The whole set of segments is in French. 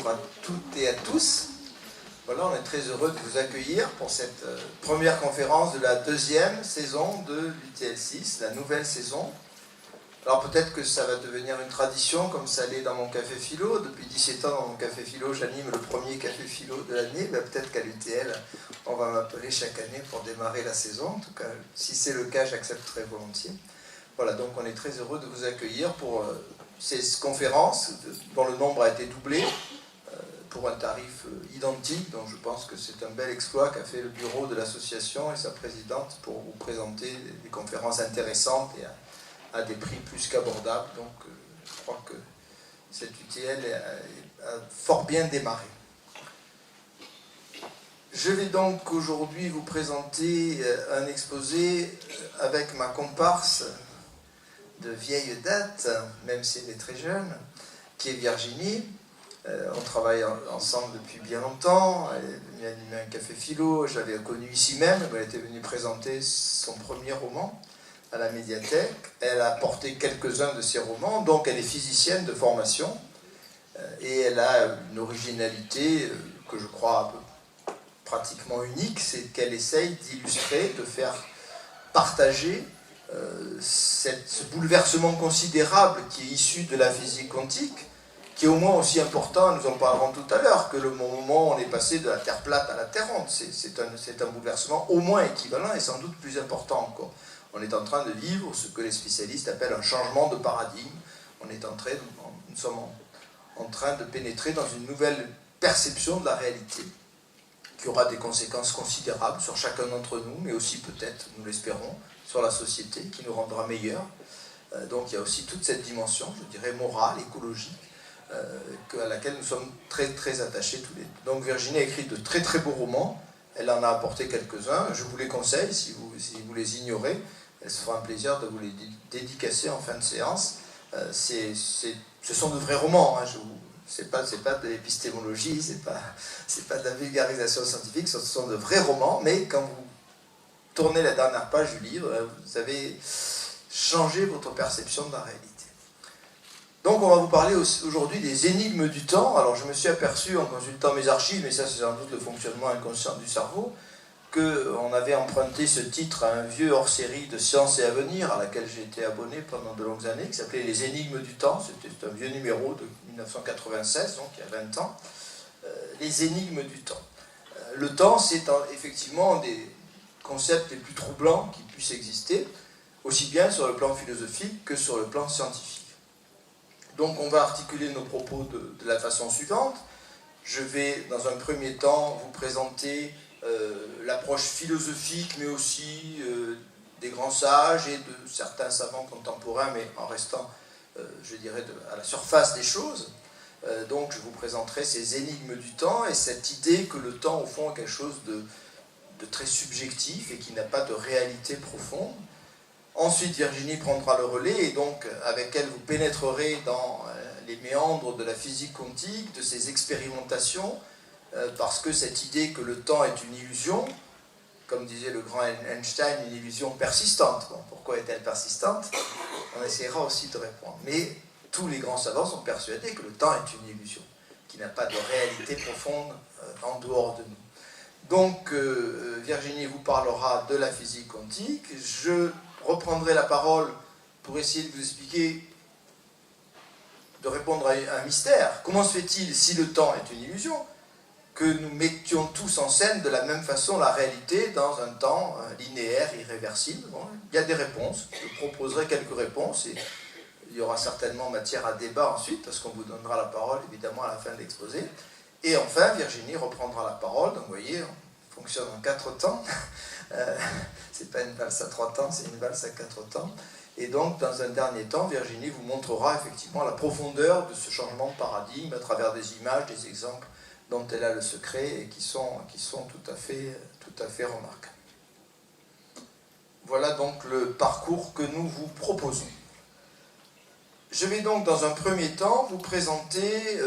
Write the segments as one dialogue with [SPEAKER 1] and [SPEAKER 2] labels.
[SPEAKER 1] bonjour à toutes et à tous. Voilà, on est très heureux de vous accueillir pour cette première conférence de la deuxième saison de l'UTL6, la nouvelle saison. Alors peut-être que ça va devenir une tradition, comme ça l'est dans mon café philo. Depuis 17 ans, dans mon café philo, j'anime le premier café philo de l'année. Ben, peut-être qu'à l'UTL, on va m'appeler chaque année pour démarrer la saison. En tout cas, si c'est le cas, j'accepterai volontiers. Voilà, donc on est très heureux de vous accueillir pour ces conférences dont le nombre a été doublé pour un tarif identique. Donc je pense que c'est un bel exploit qu'a fait le bureau de l'association et sa présidente pour vous présenter des conférences intéressantes et à des prix plus qu'abordables. Donc je crois que cette UTL a fort bien démarré. Je vais donc aujourd'hui vous présenter un exposé avec ma comparse de vieille date, même si elle est très jeune, qui est Virginie. On travaille ensemble depuis bien longtemps. Elle est venue animer un café philo. Je l'avais connue ici même. Elle était venue présenter son premier roman à la médiathèque. Elle a porté quelques-uns de ses romans. Donc elle est physicienne de formation. Et elle a une originalité que je crois pratiquement unique. C'est qu'elle essaye d'illustrer, de faire partager ce bouleversement considérable qui est issu de la physique quantique, qui est au moins aussi important, nous en parlerons tout à l'heure, que le moment où on est passé de la Terre plate à la Terre ronde. C'est un bouleversement au moins équivalent et sans doute plus important encore. On est en train de vivre ce que les spécialistes appellent un changement de paradigme. Nous sommes en train de pénétrer dans une nouvelle perception de la réalité qui aura des conséquences considérables sur chacun d'entre nous, mais aussi peut-être, nous l'espérons, sur la société, qui nous rendra meilleurs. Donc il y a aussi toute cette dimension, je dirais, morale, écologique, à laquelle nous sommes très très attachés tous les deux. Donc Virginie a écrit de très très beaux romans, elle en a apporté quelques-uns, je vous les conseille, si vous les ignorez, elle se fera un plaisir de vous les dédicacer en fin de séance. Ce sont de vrais romans, hein, c'est pas de l'épistémologie, c'est pas de la vulgarisation scientifique, ce sont de vrais romans, mais quand vous tournez la dernière page du livre, vous avez changé votre perception de la réalité. Donc on va vous parler aujourd'hui des énigmes du temps. Alors je me suis aperçu en consultant mes archives, mais ça c'est sans doute le fonctionnement inconscient du cerveau, qu'on avait emprunté ce titre à un vieux hors-série de Science et Avenir, à laquelle j'ai été abonné pendant de longues années, qui s'appelait Les énigmes du temps. C'était un vieux numéro de 1996, donc il y a 20 ans. Les énigmes du temps. Le temps, c'est effectivement un des concepts les plus troublants qui puissent exister, aussi bien sur le plan philosophique que sur le plan scientifique. Donc on va articuler nos propos de la façon suivante. Je vais, dans un premier temps, vous présenter l'approche philosophique, mais aussi des grands sages et de certains savants contemporains, mais en restant, je dirais, à la surface des choses. Donc je vous présenterai ces énigmes du temps et cette idée que le temps, au fond, est quelque chose de très subjectif et qui n'a pas de réalité profonde. Ensuite, Virginie prendra le relais et donc avec elle vous pénétrerez dans les méandres de la physique quantique, de ses expérimentations, parce que cette idée que le temps est une illusion, comme disait le grand Einstein, une illusion persistante. Bon, pourquoi est-elle persistante? On essaiera aussi de répondre. Mais tous les grands savants sont persuadés que le temps est une illusion, qui n'a pas de réalité profonde en dehors de nous. Donc, Virginie vous parlera de la physique quantique. Je reprendrai la parole pour essayer de vous expliquer, de répondre à un mystère. Comment se fait-il, si le temps est une illusion, que nous mettions tous en scène de la même façon la réalité dans un temps linéaire, irréversible? Bon, il y a des réponses. Je proposerai quelques réponses et il y aura certainement matière à débat ensuite, parce qu'on vous donnera la parole évidemment à la fin de l'exposé. Et enfin, Virginie reprendra la parole. Donc vous voyez, on fonctionne en 4 temps. C'est pas une valse à 3 temps, c'est une valse à 4 temps. Et donc, dans un dernier temps, Virginie vous montrera effectivement la profondeur de ce changement de paradigme à travers des images, des exemples dont elle a le secret et qui sont tout à fait remarquables. Voilà donc le parcours que nous vous proposons. Je vais donc dans un premier temps vous présenter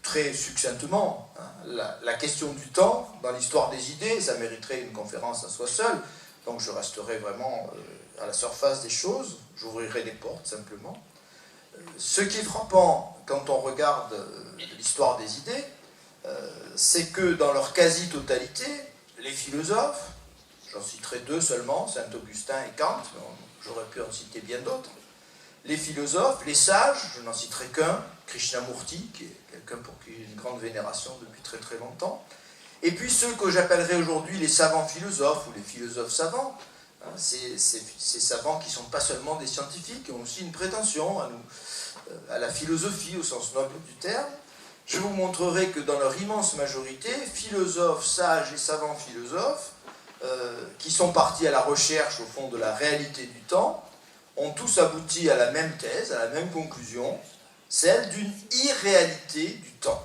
[SPEAKER 1] très succinctement la question du temps dans l'histoire des idées. Ça mériterait une conférence à soi seul, donc je resterai vraiment à la surface des choses, j'ouvrirai des portes simplement. Ce qui est frappant quand on regarde l'histoire des idées, c'est que dans leur quasi-totalité, les philosophes, j'en citerai deux seulement, Saint-Augustin et Kant, mais j'aurais pu en citer bien d'autres, les philosophes, les sages, je n'en citerai qu'un, Krishnamurti, qui est quelqu'un pour qui j'ai une grande vénération depuis très très longtemps, et puis ceux que j'appellerais aujourd'hui les savants philosophes ou les philosophes savants, hein, ces savants qui ne sont pas seulement des scientifiques, qui ont aussi une prétention à la philosophie au sens noble du terme. Je vous montrerai que dans leur immense majorité, philosophes, sages et savants philosophes, qui sont partis à la recherche au fond de la réalité du temps, ont tous abouti à la même thèse, à la même conclusion, celle d'une irréalité du temps,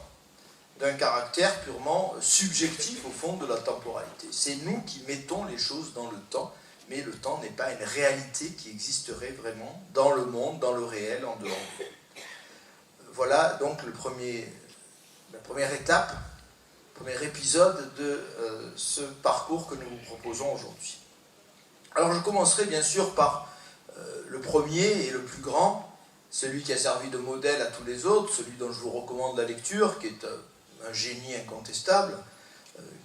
[SPEAKER 1] d'un caractère purement subjectif au fond de la temporalité. C'est nous qui mettons les choses dans le temps, mais le temps n'est pas une réalité qui existerait vraiment dans le monde, dans le réel, en dehors de nous. Voilà donc la première étape, le premier épisode de ce parcours que nous vous proposons aujourd'hui. Alors je commencerai bien sûr par le premier et le plus grand, celui qui a servi de modèle à tous les autres, celui dont je vous recommande la lecture, qui est un génie incontestable,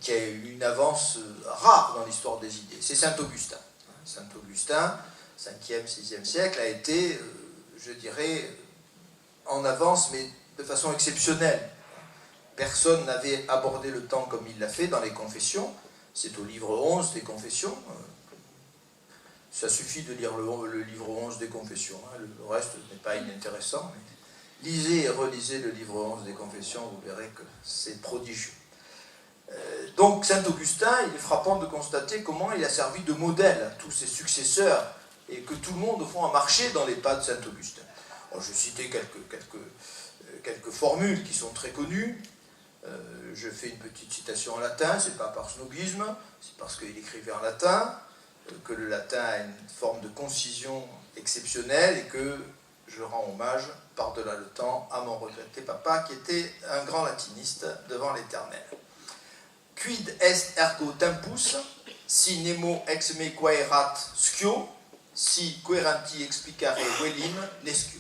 [SPEAKER 1] qui a eu une avance rare dans l'histoire des idées. C'est Saint-Augustin. Saint-Augustin, 5e, 6e siècle, a été, je dirais, en avance, mais de façon exceptionnelle. Personne n'avait abordé le temps comme il l'a fait dans les Confessions. C'est au livre 11 des Confessions. Ça suffit de lire le livre 11 des Confessions. Le reste n'est pas inintéressant. Mais lisez et relisez le livre 11 des Confessions, vous verrez que c'est prodigieux. Donc Saint-Augustin, il est frappant de constater comment il a servi de modèle à tous ses successeurs et que tout le monde, au fond, a marché dans les pas de Saint-Augustin. Alors, je vais citer quelques formules qui sont très connues. Je fais une petite citation en latin, c'est pas par snobisme, c'est parce qu'il écrivait en latin, que le latin a une forme de concision exceptionnelle et que je rends hommage, par-delà le temps, à mon regretté papa qui était un grand latiniste devant l'éternel. Quid est ergo tempus, si nemo ex me quaerat scio, si queranti explicare velim nescio.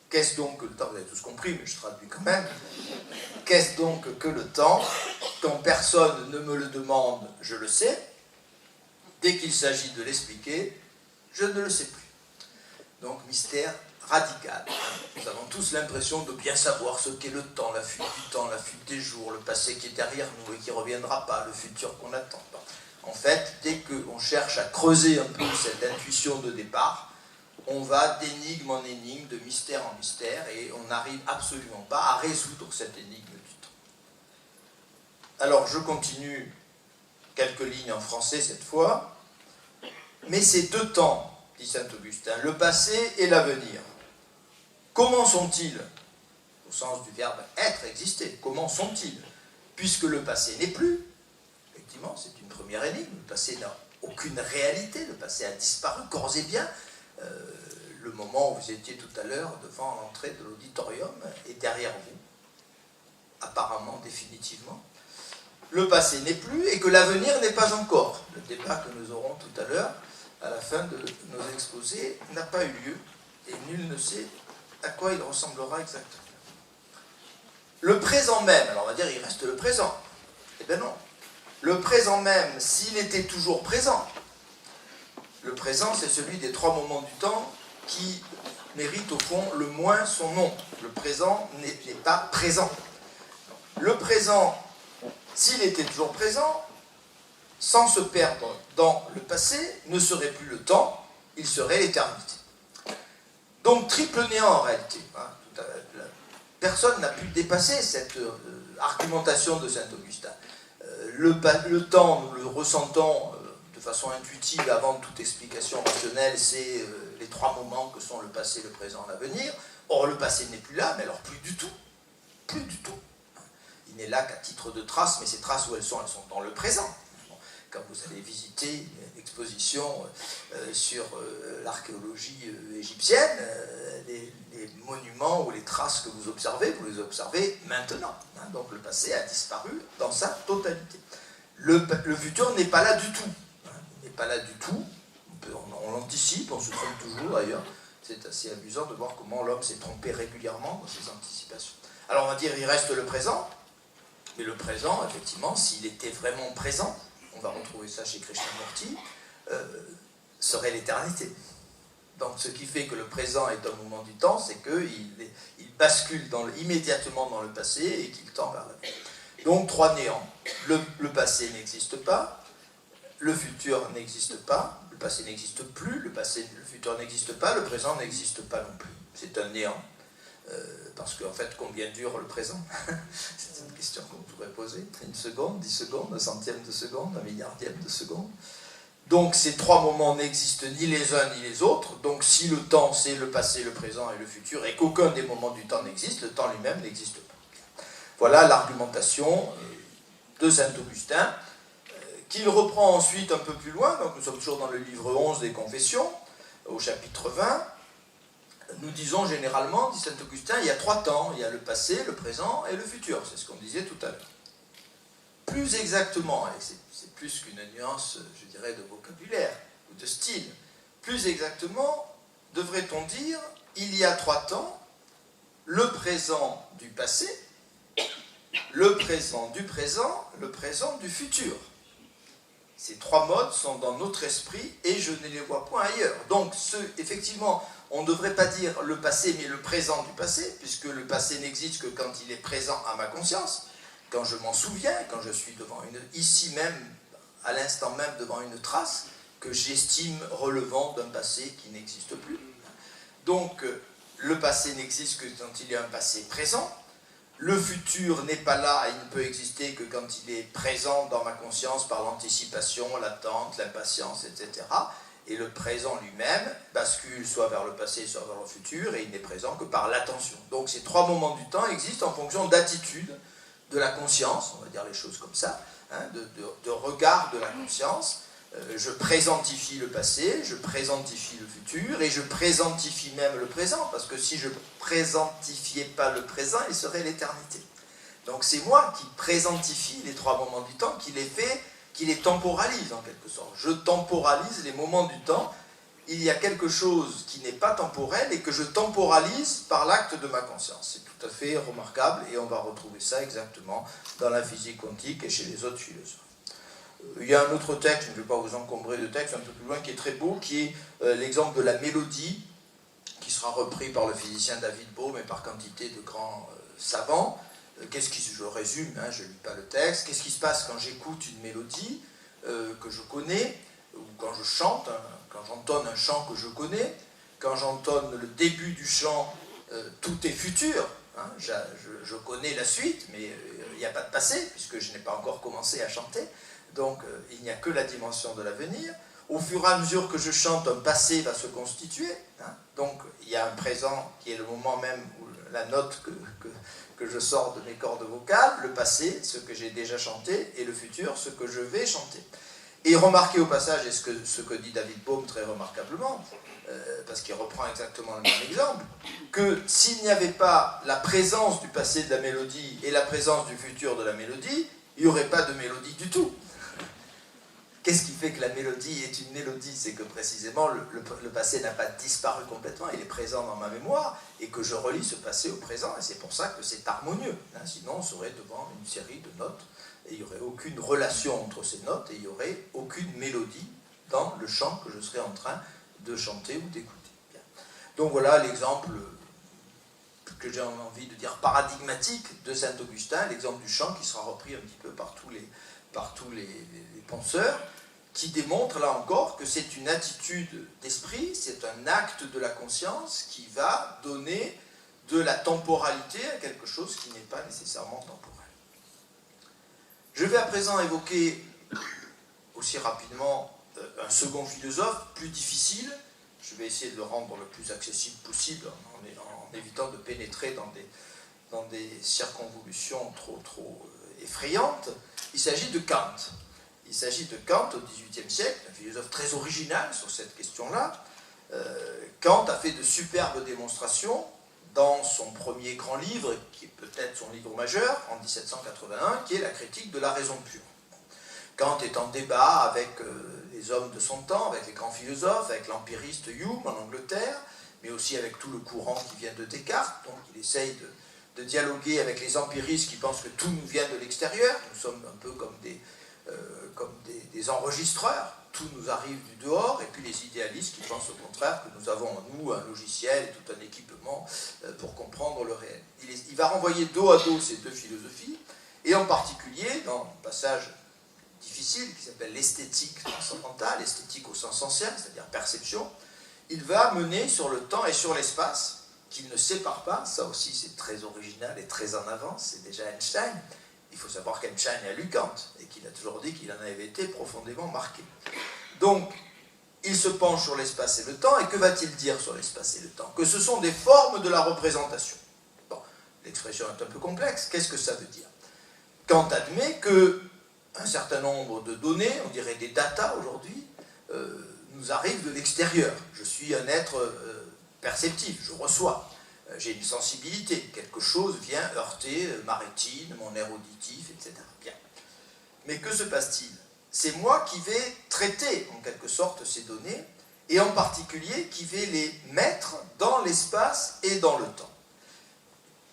[SPEAKER 1] Qu'est-ce donc que le temps? Vous avez tous compris, mais je traduis quand même. Qu'est-ce donc que le temps? Quand personne ne me le demande, je le sais. Dès qu'il s'agit de l'expliquer, je ne le sais plus. Donc, mystère radical. Nous avons tous l'impression de bien savoir ce qu'est le temps, la fuite du temps, la fuite des jours, le passé qui est derrière nous et qui ne reviendra pas, le futur qu'on attend. En fait, dès qu'on cherche à creuser un peu cette intuition de départ, on va d'énigme en énigme, de mystère en mystère, et on n'arrive absolument pas à résoudre cette énigme du temps. Alors, je continue quelques lignes en français cette fois. Mais ces deux temps, dit Saint-Augustin, le passé et l'avenir, comment sont-ils? Au sens du verbe être, exister, comment sont-ils? Puisque le passé n'est plus, effectivement, c'est une première énigme, le passé n'a aucune réalité, le passé a disparu, corps et bien. Le moment où vous étiez tout à l'heure devant l'entrée de l'auditorium est derrière vous, apparemment, définitivement. Le passé n'est plus et que l'avenir n'est pas encore. Le débat que nous aurons tout à l'heure, à la fin de nos exposés, n'a pas eu lieu et nul ne sait à quoi il ressemblera exactement. Le présent même, alors on va dire il reste le présent. Eh bien non. Le présent même, s'il était toujours présent, le présent c'est celui des trois moments du temps qui mérite au fond le moins son nom. Le présent n'est pas présent. Le présent, s'il était toujours présent, sans se perdre dans le passé, ne serait plus le temps, il serait l'éternité. Donc triple néant en réalité. Personne n'a pu dépasser cette argumentation de Saint-Augustin. Le temps, nous le ressentons de façon intuitive avant toute explication rationnelle, c'est les trois moments que sont le passé, le présent, l'avenir. Or le passé n'est plus là, mais alors plus du tout. Plus du tout. Il n'est là qu'à titre de traces, mais ces traces où elles sont dans le présent. Quand vous allez visiter une exposition sur l'archéologie égyptienne, les monuments ou les traces que vous les observez maintenant. Donc le passé a disparu dans sa totalité. Le futur n'est pas là du tout. Il n'est pas là du tout. On l'anticipe, on se trompe toujours d'ailleurs. c'est assez amusant de voir comment l'homme s'est trompé régulièrement dans ses anticipations. Alors on va dire, il reste le présent, mais le présent, effectivement, s'il était vraiment présent, on va retrouver ça chez Krishnamurti, serait l'éternité. Donc ce qui fait que le présent est un moment du temps, c'est qu'il bascule immédiatement dans le passé et qu'il tend vers l'avenir. Donc trois néants. Le passé n'existe pas, le futur n'existe pas, le passé n'existe plus, le futur n'existe pas, le présent n'existe pas non plus. C'est un néant. Parce qu'en fait, combien dure le présent? C'est une question qu'on pourrait poser. Une seconde, 10 secondes, un centième de seconde, un milliardième de seconde. Donc ces trois moments n'existent ni les uns ni les autres. Donc si le temps c'est le passé, le présent et le futur, et qu'aucun des moments du temps n'existe, le temps lui-même n'existe pas. Voilà l'argumentation de saint Augustin, qu'il reprend ensuite un peu plus loin. Donc nous sommes toujours dans le livre 11 des Confessions, au chapitre 20. Nous disons généralement, dit saint Augustin, il y a trois temps. Il y a le passé, le présent et le futur. C'est ce qu'on disait tout à l'heure. Plus exactement, et c'est plus qu'une nuance, je dirais, de vocabulaire ou de style, plus exactement, devrait-on dire, il y a trois temps, le présent du passé, le présent du présent, le présent du futur. Ces trois modes sont dans notre esprit et je ne les vois point ailleurs. Donc, effectivement, on ne devrait pas dire le passé, mais le présent du passé, puisque le passé n'existe que quand il est présent à ma conscience, quand je m'en souviens, quand je suis ici même, à l'instant même, devant une trace que j'estime relevant d'un passé qui n'existe plus. Donc, le passé n'existe que quand il y a un passé présent. Le futur n'est pas là, il ne peut exister que quand il est présent dans ma conscience par l'anticipation, l'attente, l'impatience, etc. Et le présent lui-même bascule soit vers le passé, soit vers le futur, et il n'est présent que par l'attention. Donc ces trois moments du temps existent en fonction d'attitude de la conscience, on va dire les choses comme ça, hein, de regard de la conscience. Je présentifie le passé, je présentifie le futur, et je présentifie même le présent, parce que si je ne présentifiais pas le présent, il serait l'éternité. Donc c'est moi qui présentifie les trois moments du temps, qui les temporalise en quelque sorte. Je temporalise les moments du temps. Il y a quelque chose qui n'est pas temporel et que je temporalise par l'acte de ma conscience. C'est tout à fait remarquable et on va retrouver ça exactement dans la physique quantique et chez les autres philosophes. Il y a un autre texte, je ne vais pas vous encombrer de texte un peu plus loin, qui est très beau, qui est l'exemple de la mélodie, qui sera repris par le physicien David Bohm et par quantité de grands savants. Je résume, hein, je ne lis pas le texte. Qu'est-ce qui se passe quand j'écoute une mélodie que je connais, ou quand je chante, quand j'entonne un chant que je connais, quand j'entonne le début du chant, tout est futur. Hein, je connais la suite, mais il n'y a pas de passé, puisque je n'ai pas encore commencé à chanter. Donc il n'y a que la dimension de l'avenir. Au fur et à mesure que je chante, un passé va se constituer. Hein, donc il y a un présent qui est le moment même où la note que je sors de mes cordes vocales, le passé, ce que j'ai déjà chanté, et le futur, ce que je vais chanter. Et remarquez au passage, et ce que dit David Bohm très remarquablement, parce qu'il reprend exactement le même exemple, que s'il n'y avait pas la présence du passé de la mélodie et la présence du futur de la mélodie, il n'y aurait pas de mélodie du tout. Qu'est-ce qui fait que la mélodie est une mélodie? C'est que précisément le passé n'a pas disparu complètement, il est présent dans ma mémoire, et que je relie ce passé au présent, et c'est pour ça que c'est harmonieux. Hein, sinon on serait devant une série de notes, et il n'y aurait aucune relation entre ces notes, et il n'y aurait aucune mélodie dans le chant que je serais en train de chanter ou d'écouter. Bien. Donc voilà l'exemple que j'ai envie de dire paradigmatique de saint Augustin, l'exemple du chant qui sera repris un petit peu par tous les penseurs, qui démontre là encore que c'est une attitude d'esprit, c'est un acte de la conscience qui va donner de la temporalité à quelque chose qui n'est pas nécessairement temporel. Je vais à présent évoquer aussi rapidement un second philosophe, plus difficile. Je vais essayer de le rendre le plus accessible possible en évitant de pénétrer dans des circonvolutions trop effrayantes. Il s'agit de Kant. Il s'agit de Kant au XVIIIe siècle, un philosophe très original sur cette question-là. Kant a fait de superbes démonstrations dans son premier grand livre, qui est peut-être son livre majeur, en 1781, qui est la critique de la raison pure. Kant est en débat avec les hommes de son temps, avec les grands philosophes, avec l'empiriste Hume en Angleterre, mais aussi avec tout le courant qui vient de Descartes. Donc il essaye de dialoguer avec les empiristes qui pensent que tout nous vient de l'extérieur. Nous sommes un peu comme des enregistreurs, tout nous arrive du dehors, et puis les idéalistes qui pensent au contraire que nous avons en nous un logiciel et tout un équipement pour comprendre le réel. Il va renvoyer dos à dos ces deux philosophies, et en particulier dans un passage difficile qui s'appelle l'esthétique transcendantale, l'esthétique au sens ancien, c'est-à-dire perception, il va mener sur le temps et sur l'espace, qu'il ne sépare pas. Ça aussi c'est très original et très en avance, c'est déjà Einstein. Il faut savoir qu'Einstein a lu Kant et qu'il a toujours dit qu'il en avait été profondément marqué. Donc, il se penche sur l'espace et le temps, et que va-t-il dire sur l'espace et le temps? Que ce sont des formes de la représentation. Bon, l'expression est un peu complexe, qu'est-ce que ça veut dire? Kant admet qu'un certain nombre de données, on dirait des data aujourd'hui, nous arrivent de l'extérieur. Je suis un être perceptif, je reçois. J'ai une sensibilité, quelque chose vient heurter ma rétine, mon nerf auditif, etc. Bien. Mais que se passe-t-il? C'est moi qui vais traiter en quelque sorte ces données, et en particulier qui vais les mettre dans l'espace et dans le temps.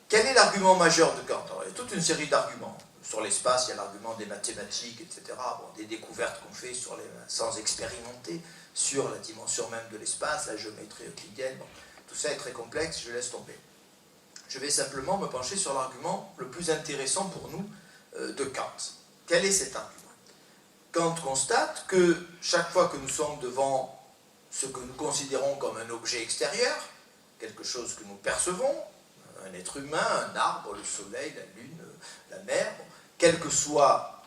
[SPEAKER 1] Quel est l'argument majeur de Kant? Alors, il y a toute une série d'arguments. Sur l'espace, il y a l'argument des mathématiques, etc. Bon, des découvertes qu'on fait sans expérimenter sur la dimension même de l'espace, la géométrie euclidienne. Bon. Tout ça est très complexe, je laisse tomber. Je vais simplement me pencher sur l'argument le plus intéressant pour nous de Kant. Quel est cet argument? Kant constate que chaque fois que nous sommes devant ce que nous considérons comme un objet extérieur, quelque chose que nous percevons, un être humain, un arbre, le soleil, la lune, la mer, bon, quel que soit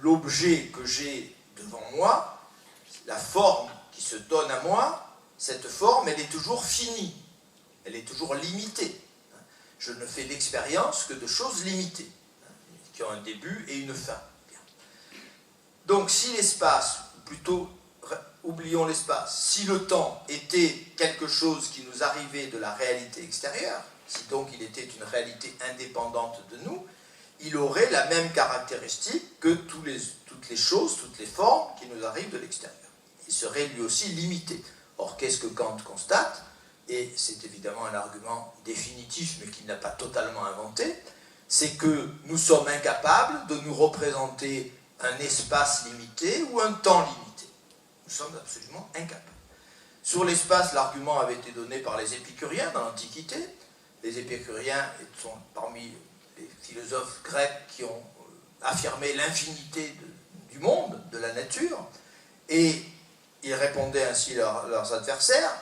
[SPEAKER 1] l'objet que j'ai devant moi, la forme qui se donne à moi, cette forme, elle est toujours finie. Elle est toujours limitée. Je ne fais l'expérience que de choses limitées, qui ont un début et une fin. Donc si l'espace, ou plutôt oublions l'espace, si le temps était quelque chose qui nous arrivait de la réalité extérieure, si donc il était une réalité indépendante de nous, il aurait la même caractéristique que toutes les choses, toutes les formes qui nous arrivent de l'extérieur. Il serait lui aussi limité. Or, qu'est-ce que Kant constate? Et c'est évidemment un argument définitif, mais qu'il n'a pas totalement inventé, c'est que nous sommes incapables de nous représenter un espace limité ou un temps limité. Nous sommes absolument incapables. Sur l'espace, l'argument avait été donné par les épicuriens dans l'Antiquité. Les épicuriens sont parmi les philosophes grecs qui ont affirmé l'infinité du monde, de la nature, et ils répondaient ainsi leurs adversaires: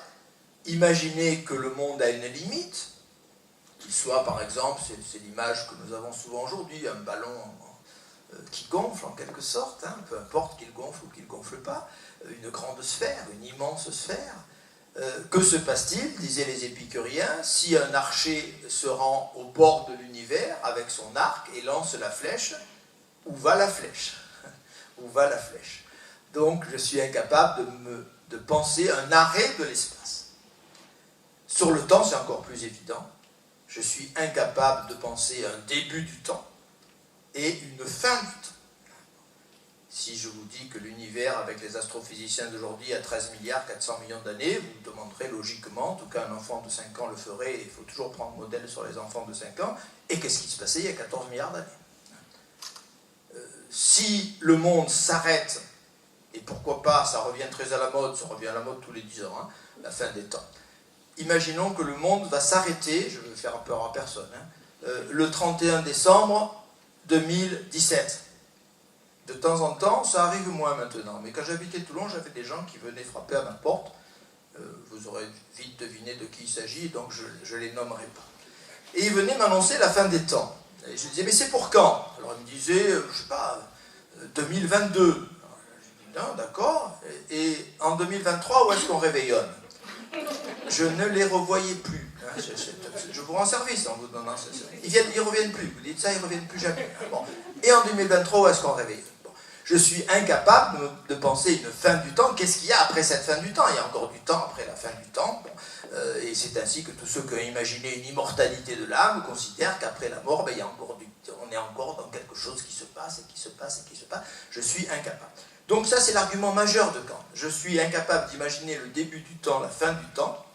[SPEAKER 1] imaginez que le monde a une limite, qu'il soit par exemple, c'est l'image que nous avons souvent aujourd'hui, un ballon qui gonfle en quelque sorte, hein, peu importe qu'il gonfle ou qu'il ne gonfle pas, une grande sphère, une immense sphère. Que se passe-t-il, disaient les épicuriens, si un archer se rend au bord de l'univers avec son arc et lance la flèche? Où va la flèche? Où va la flèche? Donc je suis incapable de penser un arrêt de l'espace. Sur le temps, c'est encore plus évident. Je suis incapable de penser un début du temps et une fin du temps. Si je vous dis que l'univers, avec les astrophysiciens d'aujourd'hui, a 13 milliards 400 millions d'années, vous me demanderez logiquement, en tout cas un enfant de 5 ans le ferait, et il faut toujours prendre modèle sur les enfants de 5 ans, et qu'est-ce qui se passait il y a 14 milliards d'années? Si le monde s'arrête, et pourquoi pas, ça revient très à la mode, ça revient à la mode tous les 10 ans, hein, la fin des temps. Imaginons que le monde va s'arrêter, je ne veux faire peur à personne, hein, le 31 décembre 2017. De temps en temps, ça arrive moins maintenant, mais quand j'habitais Toulon, j'avais des gens qui venaient frapper à ma porte. Vous aurez vite deviné de qui il s'agit, donc je ne les nommerai pas. Et ils venaient m'annoncer la fin des temps. Et je disais, mais c'est pour quand? Alors ils me disaient, je ne sais pas, 2022. Alors, je dis, non, d'accord. Et en 2023, où est-ce qu'on réveillonne? Je ne les revoyais plus. Hein, je vous rends service en vous donnant ça. Ils ne reviennent plus. Vous dites ça, ils ne reviennent plus jamais. Bon. Et en 2023, où est-ce qu'on réveille? Bon. Je suis incapable de penser une fin du temps. Qu'est-ce qu'il y a après cette fin du temps? Il y a encore du temps après la fin du temps. Bon. Et c'est ainsi que tous ceux qui ont imaginé une immortalité de l'âme considèrent qu'après la mort, ben, il y a encore on est encore dans quelque chose qui se passe et qui se passe et qui se passe. Je suis incapable. Donc ça, c'est l'argument majeur de Kant. Je suis incapable d'imaginer le début du temps, la fin du temps.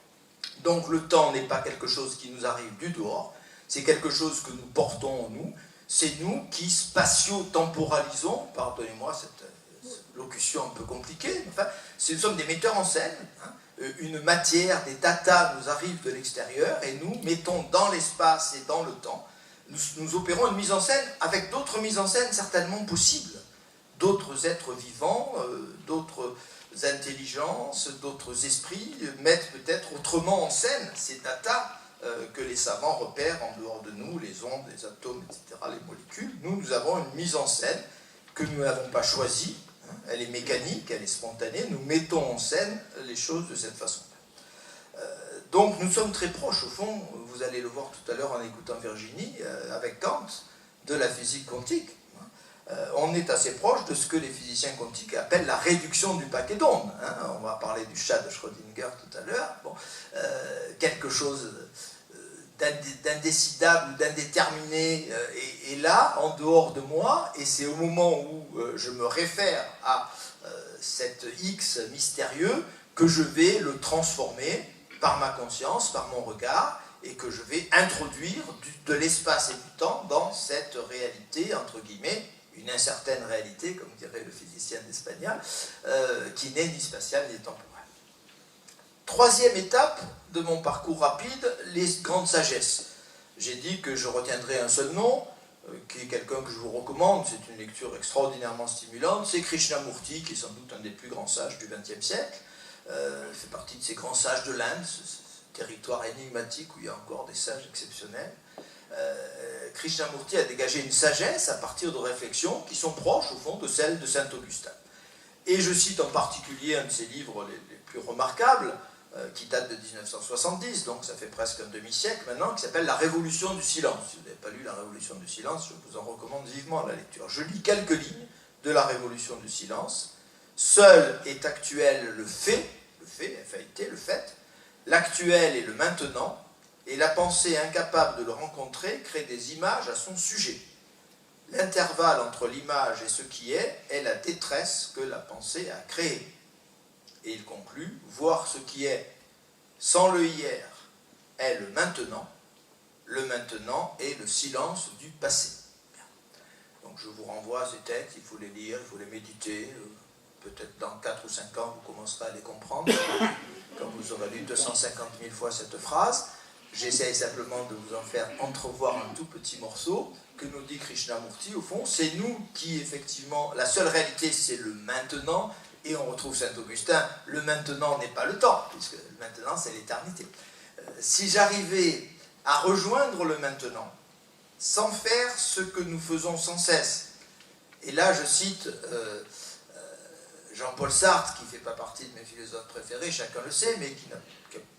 [SPEAKER 1] Donc le temps n'est pas quelque chose qui nous arrive du dehors, c'est quelque chose que nous portons en nous, c'est nous qui spatio-temporalisons, pardonnez-moi cette locution un peu compliquée, enfin, nous sommes des metteurs en scène, hein. Une matière, des data nous arrivent de l'extérieur et nous mettons dans l'espace et dans le temps, nous opérons une mise en scène avec d'autres mises en scène certainement possibles, d'autres êtres vivants, d'autres intelligences, d'autres esprits mettent peut-être autrement en scène ces data que les savants repèrent en dehors de nous, les ondes, les atomes, etc., les molécules. Nous avons une mise en scène que nous n'avons pas choisie, hein, elle est mécanique, elle est spontanée, nous mettons en scène les choses de cette façon. Donc nous sommes très proches, au fond, vous allez le voir tout à l'heure en écoutant Virginie, avec Kant, de la physique quantique. On est assez proche de ce que les physiciens quantiques appellent la réduction du paquet d'ondes. Hein. On va parler du chat de Schrödinger tout à l'heure. Bon, quelque chose d'indécidable ou d'indéterminé est là, en dehors de moi, et c'est au moment où je me réfère à cet X mystérieux que je vais le transformer par ma conscience, par mon regard, et que je vais introduire de l'espace et du temps dans cette réalité, entre guillemets, une incertaine réalité, comme dirait le physicien d'Espagnol, qui n'est ni spatiale ni temporelle. Troisième étape de mon parcours rapide, les grandes sagesses. J'ai dit que je retiendrai un seul nom, qui est quelqu'un que je vous recommande, c'est une lecture extraordinairement stimulante, c'est Krishnamurti, qui est sans doute un des plus grands sages du XXe siècle. Il fait partie de ces grands sages de l'Inde, ce territoire énigmatique où il y a encore des sages exceptionnels. Krishnamurti a dégagé une sagesse à partir de réflexions qui sont proches, au fond, de celles de Saint-Augustin. Et je cite en particulier un de ses livres les plus remarquables, qui date de 1970, donc ça fait presque un demi-siècle maintenant, qui s'appelle La Révolution du silence. Si vous n'avez pas lu La Révolution du silence, je vous en recommande vivement la lecture. Je lis quelques lignes de La Révolution du silence. Seul est actuel le fait, F-A-I-T, le fait, l'actuel est le maintenant, et la pensée incapable de le rencontrer crée des images à son sujet. L'intervalle entre l'image et ce qui est la détresse que la pensée a créée. Et il conclut, voir ce qui est sans le hier est le maintenant est le silence du passé. Donc je vous renvoie à ces textes, il faut les lire, il faut les méditer, peut-être dans 4 ou 5 ans vous commencerez à les comprendre, quand vous aurez lu 250 000 fois cette phrase. J'essaye simplement de vous en faire entrevoir un tout petit morceau, que nous dit Krishnamurti, au fond, c'est nous qui, effectivement, la seule réalité, c'est le maintenant, et on retrouve Saint-Augustin, le maintenant n'est pas le temps, puisque le maintenant, c'est l'éternité. Si j'arrivais à rejoindre le maintenant, sans faire ce que nous faisons sans cesse, et là, je cite Jean-Paul Sartre, qui ne fait pas partie de mes philosophes préférés, chacun le sait, mais qui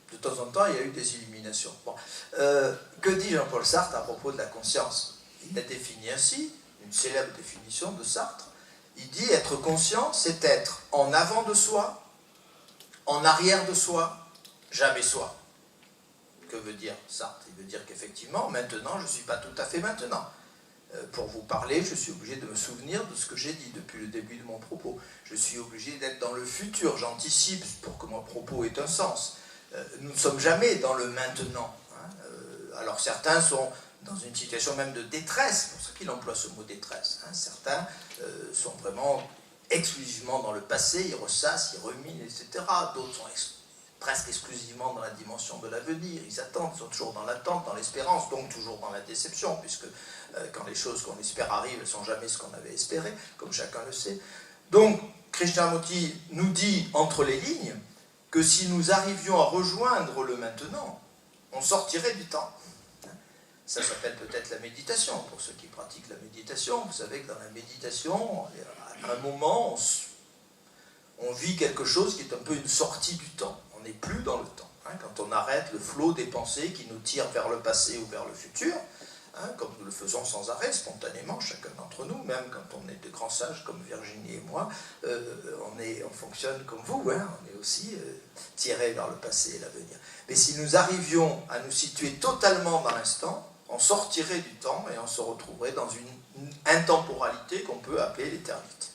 [SPEAKER 1] de temps en temps, il y a eu des illuminations. Bon. Que dit Jean-Paul Sartre à propos de la conscience? Il la définit ainsi, une célèbre définition de Sartre. Il dit être conscient, c'est être en avant de soi, en arrière de soi, jamais soi. Que veut dire Sartre? Il veut dire qu'effectivement, maintenant, je ne suis pas tout à fait maintenant. Pour vous parler, je suis obligé de me souvenir de ce que j'ai dit depuis le début de mon propos. Je suis obligé d'être dans le futur, j'anticipe pour que mon propos ait un sens. Nous ne sommes jamais dans le maintenant. Hein. Alors certains sont dans une situation même de détresse, c'est pour ça qu'il emploie ce mot détresse. Hein. Certains sont vraiment exclusivement dans le passé, ils ressassent, ils ruminent, etc. D'autres sont presque exclusivement dans la dimension de l'avenir, ils attendent, ils sont toujours dans l'attente, dans l'espérance, donc toujours dans la déception, puisque quand les choses qu'on espère arrivent, elles ne sont jamais ce qu'on avait espéré, comme chacun le sait. Donc Krishnamurti nous dit entre les lignes que si nous arrivions à rejoindre le maintenant, on sortirait du temps. Ça s'appelle peut-être la méditation, pour ceux qui pratiquent la méditation. Vous savez que dans la méditation, à un moment, on vit quelque chose qui est un peu une sortie du temps. On n'est plus dans le temps. Hein, quand on arrête le flot des pensées qui nous tirent vers le passé ou vers le futur, hein, comme nous le faisons sans arrêt, spontanément, chacun d'entre nous, même quand on est de grands sages comme Virginie et moi, on fonctionne comme vous, hein, on est aussi tiré vers le passé et l'avenir. Mais si nous arrivions à nous situer totalement dans l'instant, on sortirait du temps et on se retrouverait dans une intemporalité qu'on peut appeler l'éternité.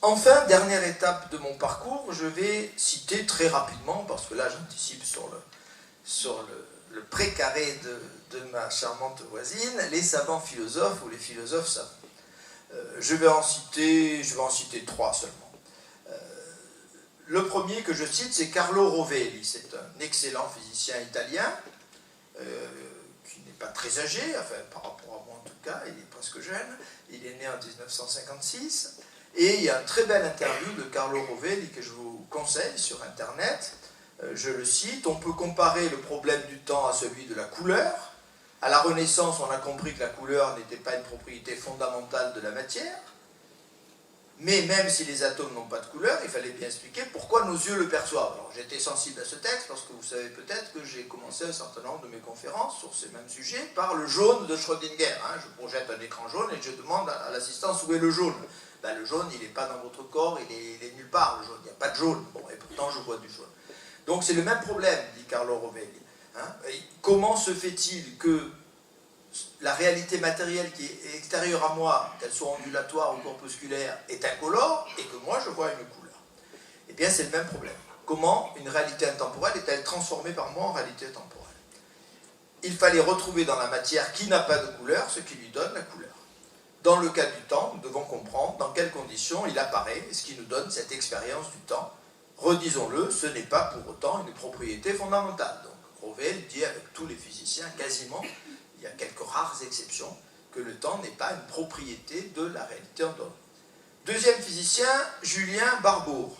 [SPEAKER 1] Enfin, dernière étape de mon parcours, je vais citer très rapidement, parce que là j'anticipe sur le précaré de ma charmante voisine, les savants philosophes ou les philosophes savants. Je vais en citer 3 seulement. Le premier que je cite, c'est Carlo Rovelli. C'est un excellent physicien italien, qui n'est pas très âgé, enfin par rapport à moi en tout cas, il est presque jeune. Il est né en 1956. Et il y a une très belle interview de Carlo Rovelli que je vous conseille sur Internet. Je le cite: on peut comparer le problème du temps à celui de la couleur. À la Renaissance, on a compris que la couleur n'était pas une propriété fondamentale de la matière. Mais même si les atomes n'ont pas de couleur, il fallait bien expliquer pourquoi nos yeux le perçoivent. Alors j'étais sensible à ce texte parce que vous savez peut-être que j'ai commencé un certain nombre de mes conférences sur ces mêmes sujets par le jaune de Schrödinger. Je projette un écran jaune et je demande à l'assistance où est le jaune. Ben, le jaune, il n'est pas dans votre corps, il est nulle part, le jaune. Il n'y a pas de jaune. Bon, et pourtant, je vois du jaune. Donc, c'est le même problème, dit Carlo Rovelli. Comment se fait-il que la réalité matérielle qui est extérieure à moi, qu'elle soit ondulatoire ou corpusculaire, est incolore et que moi, je vois une couleur? Eh bien, c'est le même problème. Comment une réalité intemporelle est-elle transformée par moi en réalité temporelle? Il fallait retrouver dans la matière qui n'a pas de couleur ce qui lui donne la couleur. Dans le cas du temps, nous devons comprendre dans quelles conditions il apparaît, ce qui nous donne cette expérience du temps. Redisons-le, ce n'est pas pour autant une propriété fondamentale. Donc, Rovelli dit avec tous les physiciens, quasiment, il y a quelques rares exceptions, que le temps n'est pas une propriété de la réalité en dehors. Deuxième physicien, Julien Barbour,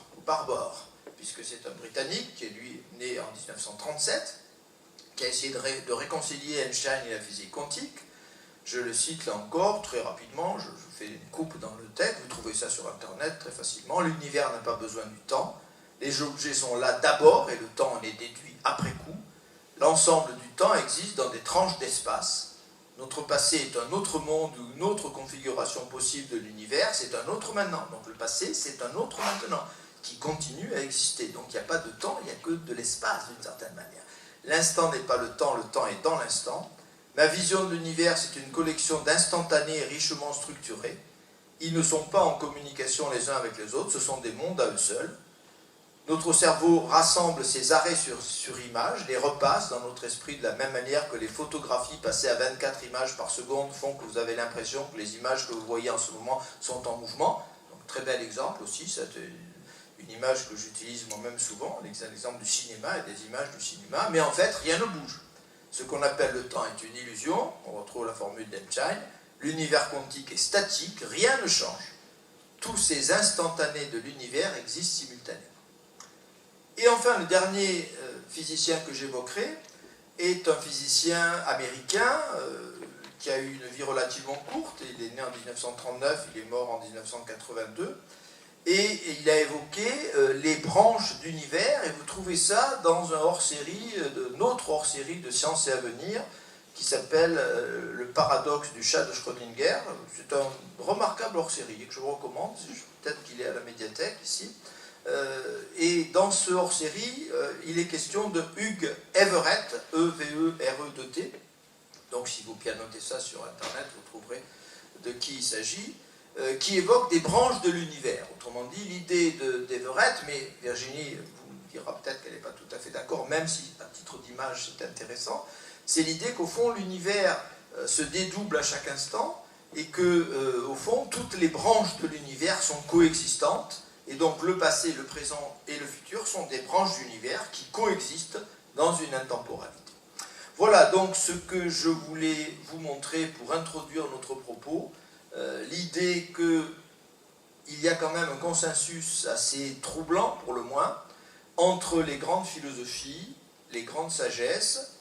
[SPEAKER 1] puisque c'est un Britannique qui est lui né en 1937, qui a essayé de réconcilier Einstein et la physique quantique. Je le cite là encore, très rapidement, je fais une coupe dans le texte, vous trouvez ça sur Internet très facilement. L'univers n'a pas besoin du temps, les objets sont là d'abord et le temps en est déduit après coup. L'ensemble du temps existe dans des tranches d'espace. Notre passé est un autre monde ou une autre configuration possible de l'univers, c'est un autre maintenant. Donc le passé, c'est un autre maintenant, qui continue à exister. Donc il n'y a pas de temps, il n'y a que de l'espace d'une certaine manière. L'instant n'est pas le temps est dans l'instant. Ma vision de l'univers, c'est une collection d'instantanés richement structurés. Ils ne sont pas en communication les uns avec les autres, ce sont des mondes à eux seuls. Notre cerveau rassemble ces arrêts sur images, les repasse dans notre esprit de la même manière que les photographies passées à 24 images par seconde font que vous avez l'impression que les images que vous voyez en ce moment sont en mouvement. Donc, très bel exemple aussi, c'est une image que j'utilise moi-même souvent, l'exemple du cinéma et des images du cinéma, mais en fait, rien ne bouge. Ce qu'on appelle le temps est une illusion, on retrouve la formule d'Einstein, l'univers quantique est statique, rien ne change. Tous ces instantanés de l'univers existent simultanément. Et enfin, le dernier physicien que j'évoquerai est un physicien américain qui a eu une vie relativement courte. Il est né en 1939, il est mort en 1982. Et il a évoqué les branches d'univers, et vous trouvez ça dans un hors-série, notre hors-série de Sciences et Avenir, qui s'appelle Le paradoxe du chat de Schrödinger. C'est un remarquable hors-série que je vous recommande, peut-être qu'il est à la médiathèque ici. Et dans ce hors-série, il est question de Hugh Everett, E-V-E-R-E-T. Donc si vous pianotez ça sur Internet, vous trouverez de qui il s'agit. Qui évoque des branches de l'univers. Autrement dit, l'idée d'Everett, mais Virginie vous dira peut-être qu'elle n'est pas tout à fait d'accord, même si à titre d'image c'est intéressant, c'est l'idée qu'au fond l'univers se dédouble à chaque instant et que, au fond, toutes les branches de l'univers sont coexistantes, et donc le passé, le présent et le futur sont des branches d'univers qui coexistent dans une intemporalité. Voilà donc ce que je voulais vous montrer pour introduire notre propos. L'idée qu'il y a quand même un consensus assez troublant, pour le moins, entre les grandes philosophies, les grandes sagesses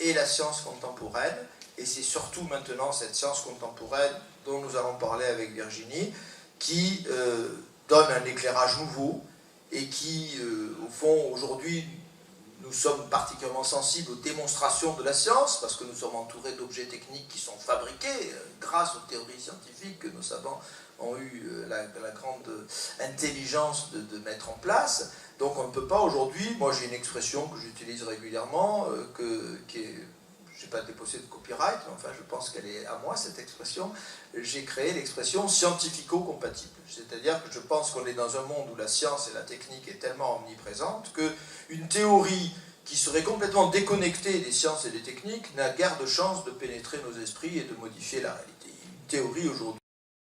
[SPEAKER 1] et la science contemporaine, et c'est surtout maintenant cette science contemporaine dont nous allons parler avec Virginie, qui donne un éclairage nouveau, et qui, au fond, aujourd'hui, nous sommes particulièrement sensibles aux démonstrations de la science, parce que nous sommes entourés d'objets techniques qui sont fabriqués grâce aux théories scientifiques que nos savants ont eu la grande intelligence de mettre en place. Donc on ne peut pas aujourd'hui, moi j'ai une expression que j'utilise régulièrement, qui est je n'ai pas déposé de copyright, mais enfin je pense qu'elle est à moi cette expression, j'ai créé l'expression scientifico-compatible. C'est-à-dire que je pense qu'on est dans un monde où la science et la technique est tellement omniprésente qu'une théorie qui serait complètement déconnectée des sciences et des techniques n'a guère de chance de pénétrer nos esprits et de modifier la réalité. Une théorie aujourd'hui,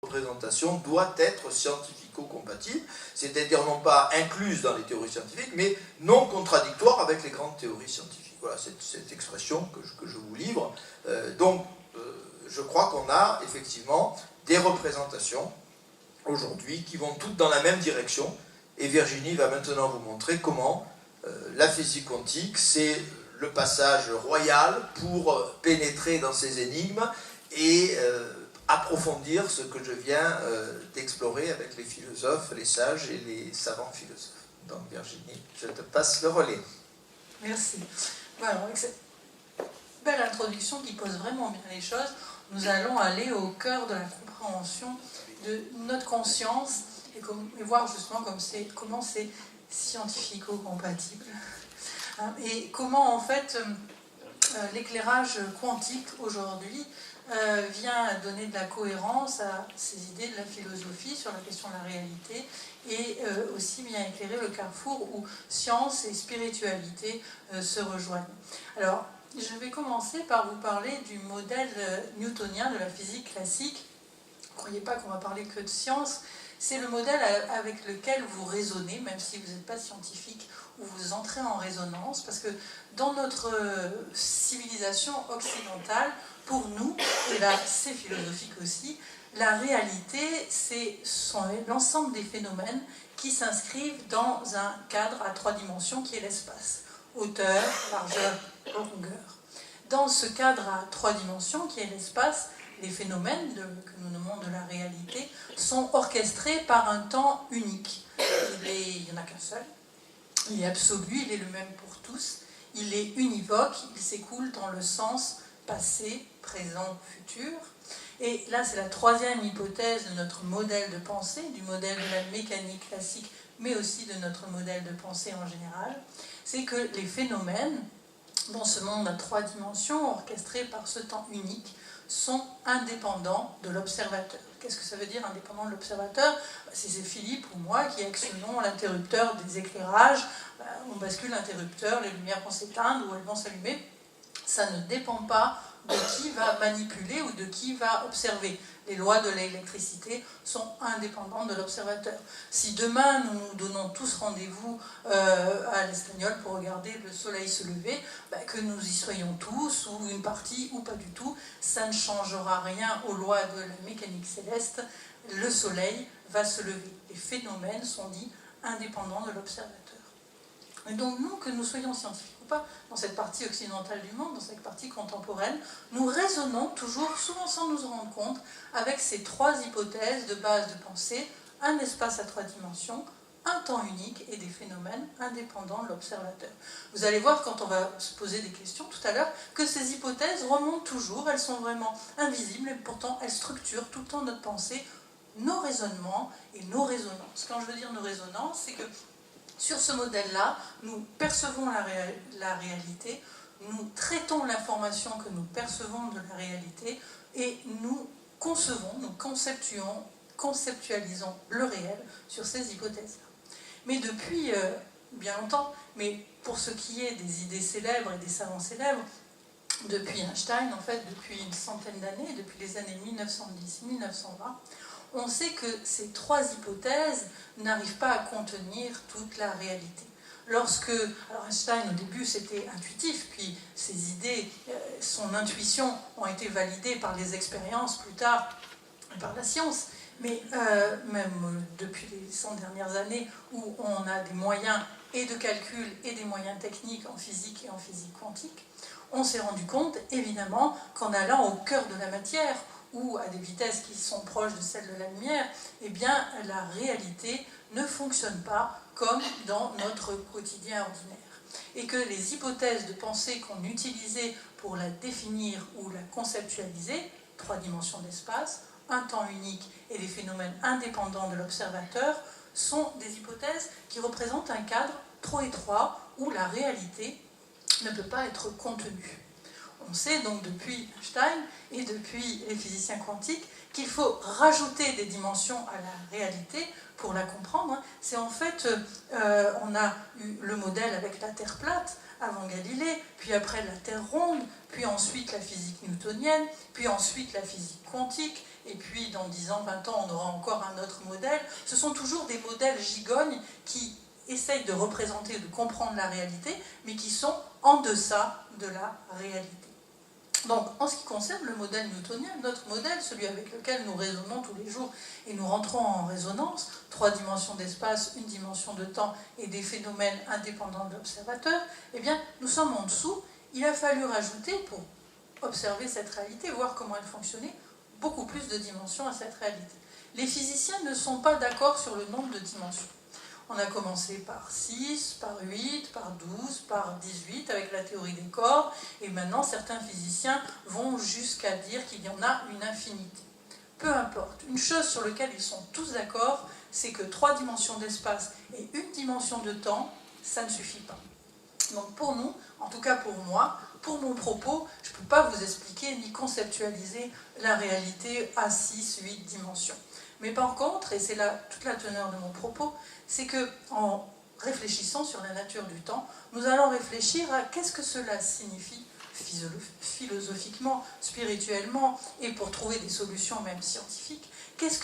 [SPEAKER 1] représentation doit être scientifico-compatible, c'est-à-dire non pas incluse dans les théories scientifiques, mais non contradictoire avec les grandes théories scientifiques. Voilà cette expression que je vous livre. Je crois qu'on a effectivement des représentations aujourd'hui qui vont toutes dans la même direction, et Virginie va maintenant vous montrer comment la physique quantique, c'est le passage royal pour pénétrer dans ces énigmes et approfondir ce que je viens d'explorer avec les philosophes, les sages et les savants philosophes. Donc Virginie, je te passe le relais.
[SPEAKER 2] Merci. Voilà, avec cette belle introduction qui pose vraiment bien les choses, nous allons aller au cœur de la compréhension de notre conscience et voir justement comment c'est scientifico-compatible. Et comment en fait l'éclairage quantique aujourd'hui vient donner de la cohérence à ces idées de la philosophie sur la question de la réalité et aussi vient éclairer le carrefour où science et spiritualité se rejoignent. Alors, je vais commencer par vous parler du modèle newtonien de la physique classique. Ne croyez pas qu'on va parler que de science. C'est le modèle avec lequel vous raisonnez, même si vous n'êtes pas scientifique, où vous entrez en résonance, parce que dans notre civilisation occidentale, pour nous, et là c'est philosophique aussi, la réalité, c'est l'ensemble des phénomènes qui s'inscrivent dans un cadre à 3 dimensions qui est l'espace. Hauteur, largeur, longueur. Dans ce cadre à 3 dimensions qui est l'espace, les phénomènes que nous nommons de la réalité sont orchestrés par un temps unique. Il n'y en a qu'un seul. Il est absolu, il est le même pour tous. Il est univoque, il s'écoule dans le sens passé, présent, futur. Et là, c'est la 3e hypothèse de notre modèle de pensée, du modèle de la mécanique classique, mais aussi de notre modèle de pensée en général. C'est que les phénomènes, dans ce monde à 3 dimensions, orchestrés par ce temps unique, sont indépendants de l'observateur. Qu'est-ce que ça veut dire indépendant de l'observateur? Si c'est Philippe ou moi qui actionnons l'interrupteur des éclairages, on bascule l'interrupteur, les lumières vont s'éteindre ou elles vont s'allumer. Ça ne dépend pas de qui va manipuler ou de qui va observer. Les lois de l'électricité sont indépendantes de l'observateur. Si demain nous nous donnons tous rendez-vous à l'Espagnol pour regarder le soleil se lever, que nous y soyons tous, ou une partie, ou pas du tout, ça ne changera rien aux lois de la mécanique céleste. Le soleil va se lever. Les phénomènes sont dits indépendants de l'observateur. Et donc nous, que nous soyons scientifiques ou pas, dans cette partie occidentale du monde, dans cette partie contemporaine, nous raisonnons toujours, souvent sans nous en rendre compte, avec ces 3 hypothèses de base de pensée, un espace à 3 dimensions, un temps unique et des phénomènes indépendants de l'observateur. Vous allez voir quand on va se poser des questions tout à l'heure que ces hypothèses remontent toujours, elles sont vraiment invisibles et pourtant elles structurent tout le temps notre pensée, nos raisonnements et nos résonances. Quand je veux dire nos résonances, c'est que sur ce modèle-là, nous percevons la réalité, nous traitons l'information que nous percevons de la réalité et nous concevons, nous conceptualisons le réel sur ces hypothèses-là. Mais depuis bien longtemps, mais pour ce qui est des idées célèbres et des savants célèbres, depuis Einstein, en fait, depuis une centaine d'années, depuis les années 1910-1920, on sait que ces 3 hypothèses n'arrivent pas à contenir toute la réalité. Alors Einstein, au début, c'était intuitif, puis ses idées, son intuition ont été validées par les expériences plus tard, par la science. Mais même depuis les 100 dernières années, où on a des moyens et de calcul et des moyens techniques en physique et en physique quantique, on s'est rendu compte, évidemment, qu'en allant au cœur de la matière, ou à des vitesses qui sont proches de celles de la lumière, eh bien, la réalité ne fonctionne pas comme dans notre quotidien ordinaire. Et que les hypothèses de pensée qu'on utilisait pour la définir ou la conceptualiser, 3 dimensions d'espace, un temps unique et des phénomènes indépendants de l'observateur, sont des hypothèses qui représentent un cadre trop étroit où la réalité ne peut pas être contenue. On sait donc depuis Einstein et depuis les physiciens quantiques qu'il faut rajouter des dimensions à la réalité pour la comprendre. C'est en fait, on a eu le modèle avec la Terre plate avant Galilée, puis après la Terre ronde, puis ensuite la physique newtonienne, puis ensuite la physique quantique, et puis dans 10 ans, 20 ans, on aura encore un autre modèle. Ce sont toujours des modèles gigognes qui essayent de représenter, de comprendre la réalité, mais qui sont en deçà de la réalité. Donc, en ce qui concerne le modèle newtonien, notre modèle, celui avec lequel nous raisonnons tous les jours et nous rentrons en résonance, 3 dimensions d'espace, 1 dimension de temps et des phénomènes indépendants de l'observateur, eh bien, nous sommes en dessous. Il a fallu rajouter, pour observer cette réalité, voir comment elle fonctionnait, beaucoup plus de dimensions à cette réalité. Les physiciens ne sont pas d'accord sur le nombre de dimensions. On a commencé par 6, par 8, par 12, par 18 avec la théorie des cordes, et maintenant certains physiciens vont jusqu'à dire qu'il y en a une infinité. Peu importe. Une chose sur laquelle ils sont tous d'accord, c'est que 3 dimensions d'espace et 1 dimension de temps, ça ne suffit pas. Donc pour nous, en tout cas pour moi, pour mon propos, je ne peux pas vous expliquer ni conceptualiser la réalité à 6, 8 dimensions. Mais par contre, et c'est là toute la teneur de mon propos, c'est qu'en réfléchissant sur la nature du temps, nous allons réfléchir à qu'est-ce que cela signifie philosophiquement, spirituellement, et pour trouver des solutions même scientifiques, qu'est-ce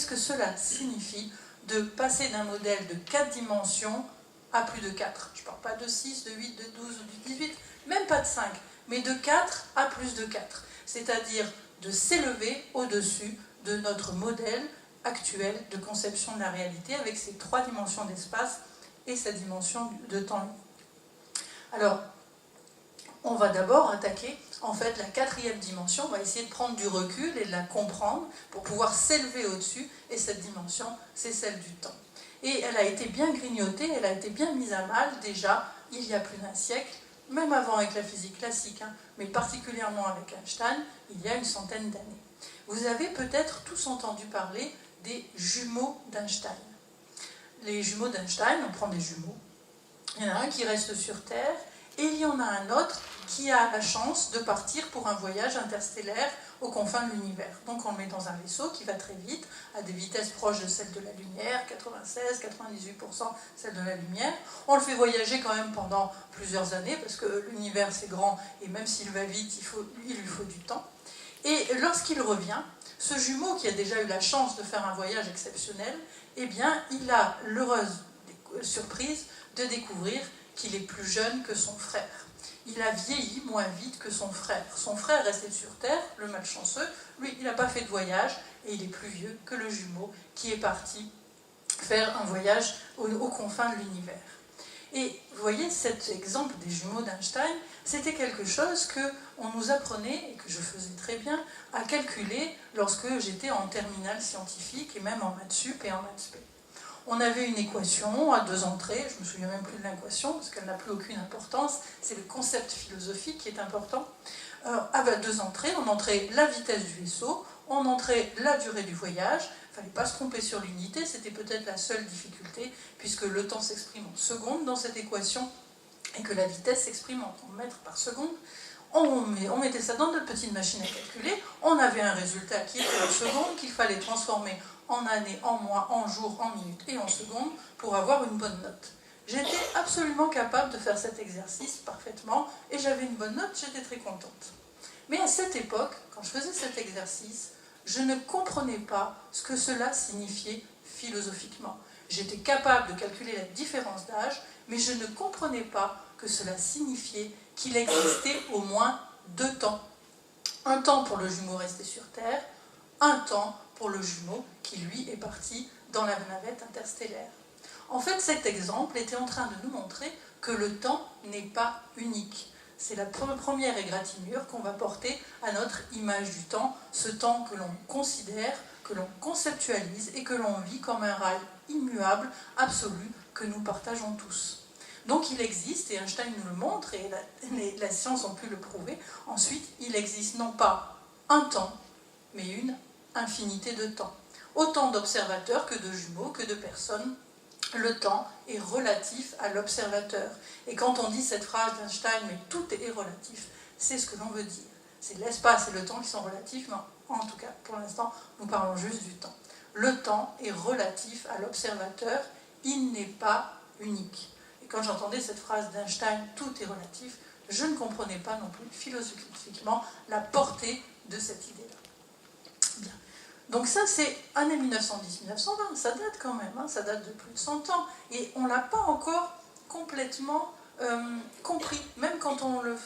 [SPEAKER 2] que cela signifie de passer d'un modèle de 4 dimensions à plus de 4. Je ne parle pas de 6, de 8, de 12 ou de 18, même pas de 5, mais de 4 à plus de 4. C'est-à-dire de s'élever au-dessus de notre modèle actuel de conception de la réalité avec ces 3 dimensions d'espace et sa dimension de temps. Alors, on va d'abord attaquer en fait la 4e dimension, on va essayer de prendre du recul et de la comprendre pour pouvoir s'élever au-dessus, et cette dimension, c'est celle du temps. Et elle a été bien grignotée, elle a été bien mise à mal déjà il y a plus d'un siècle, même avant avec la physique classique, mais particulièrement avec Einstein, il y a une centaine d'années. Vous avez peut-être tous entendu parler des jumeaux d'Einstein. Les jumeaux d'Einstein, on prend des jumeaux, il y en a un qui reste sur Terre, et il y en a un autre qui a la chance de partir pour un voyage interstellaire aux confins de l'univers. Donc on le met dans un vaisseau qui va très vite, à des vitesses proches de celles de la lumière, 96-98% celles de la lumière. On le fait voyager quand même pendant plusieurs années, parce que l'univers c'est grand, et même s'il va vite, il lui faut du temps. Et lorsqu'il revient, ce jumeau qui a déjà eu la chance de faire un voyage exceptionnel, eh bien, il a l'heureuse surprise de découvrir qu'il est plus jeune que son frère. Il a vieilli moins vite que son frère. Son frère restait sur Terre, le malchanceux. Lui, il n'a pas fait de voyage et il est plus vieux que le jumeau qui est parti faire un voyage aux confins de l'univers. Et vous voyez, cet exemple des jumeaux d'Einstein, c'était quelque chose qu'on nous apprenait, et que je faisais très bien, à calculer lorsque j'étais en terminale scientifique, et même en maths sup et en maths spé. On avait une équation à 2 entrées, je ne me souviens même plus de l'équation, parce qu'elle n'a plus aucune importance, c'est le concept philosophique qui est important. Avec 2 entrées, on entrait la vitesse du vaisseau, on entrait la durée du voyage. Il ne fallait pas se tromper sur l'unité, c'était peut-être la seule difficulté, puisque le temps s'exprime en secondes dans cette équation, et que la vitesse s'exprime en mètres par seconde. On mettait ça dans notre petite machine à calculer, on avait un résultat qui était en secondes, qu'il fallait transformer en années, en mois, en jours, en minutes et en secondes pour avoir une bonne note. J'étais absolument capable de faire cet exercice parfaitement, et j'avais une bonne note, j'étais très contente. Mais à cette époque, quand je faisais cet exercice, je ne comprenais pas ce que cela signifiait philosophiquement. J'étais capable de calculer la différence d'âge, mais je ne comprenais pas que cela signifiait qu'il existait au moins 2 temps. Un temps pour le jumeau resté sur Terre, un temps pour le jumeau qui, lui, est parti dans la navette interstellaire. En fait, cet exemple était en train de nous montrer que le temps n'est pas unique. C'est la première égratignure qu'on va porter à notre image du temps, ce temps que l'on considère, que l'on conceptualise et que l'on vit comme un rail immuable, absolu, que nous partageons tous. Donc il existe, et Einstein nous le montre, et la science a pu le prouver, ensuite il existe non pas un temps, mais une infinité de temps. Autant d'observateurs que de jumeaux, que de personnes. Le temps est relatif à l'observateur. Et quand on dit cette phrase d'Einstein, mais tout est relatif, c'est ce que l'on veut dire. C'est l'espace et le temps qui sont relatifs, mais en tout cas, pour l'instant, nous parlons juste du temps. Le temps est relatif à l'observateur, il n'est pas unique. Et quand j'entendais cette phrase d'Einstein, tout est relatif, je ne comprenais pas non plus philosophiquement la portée de cette idée-là. Bien. Donc ça, c'est année 1910-1920, ça date quand même, hein, ça date de plus de 100 ans, et on ne l'a pas encore complètement compris, même quand on le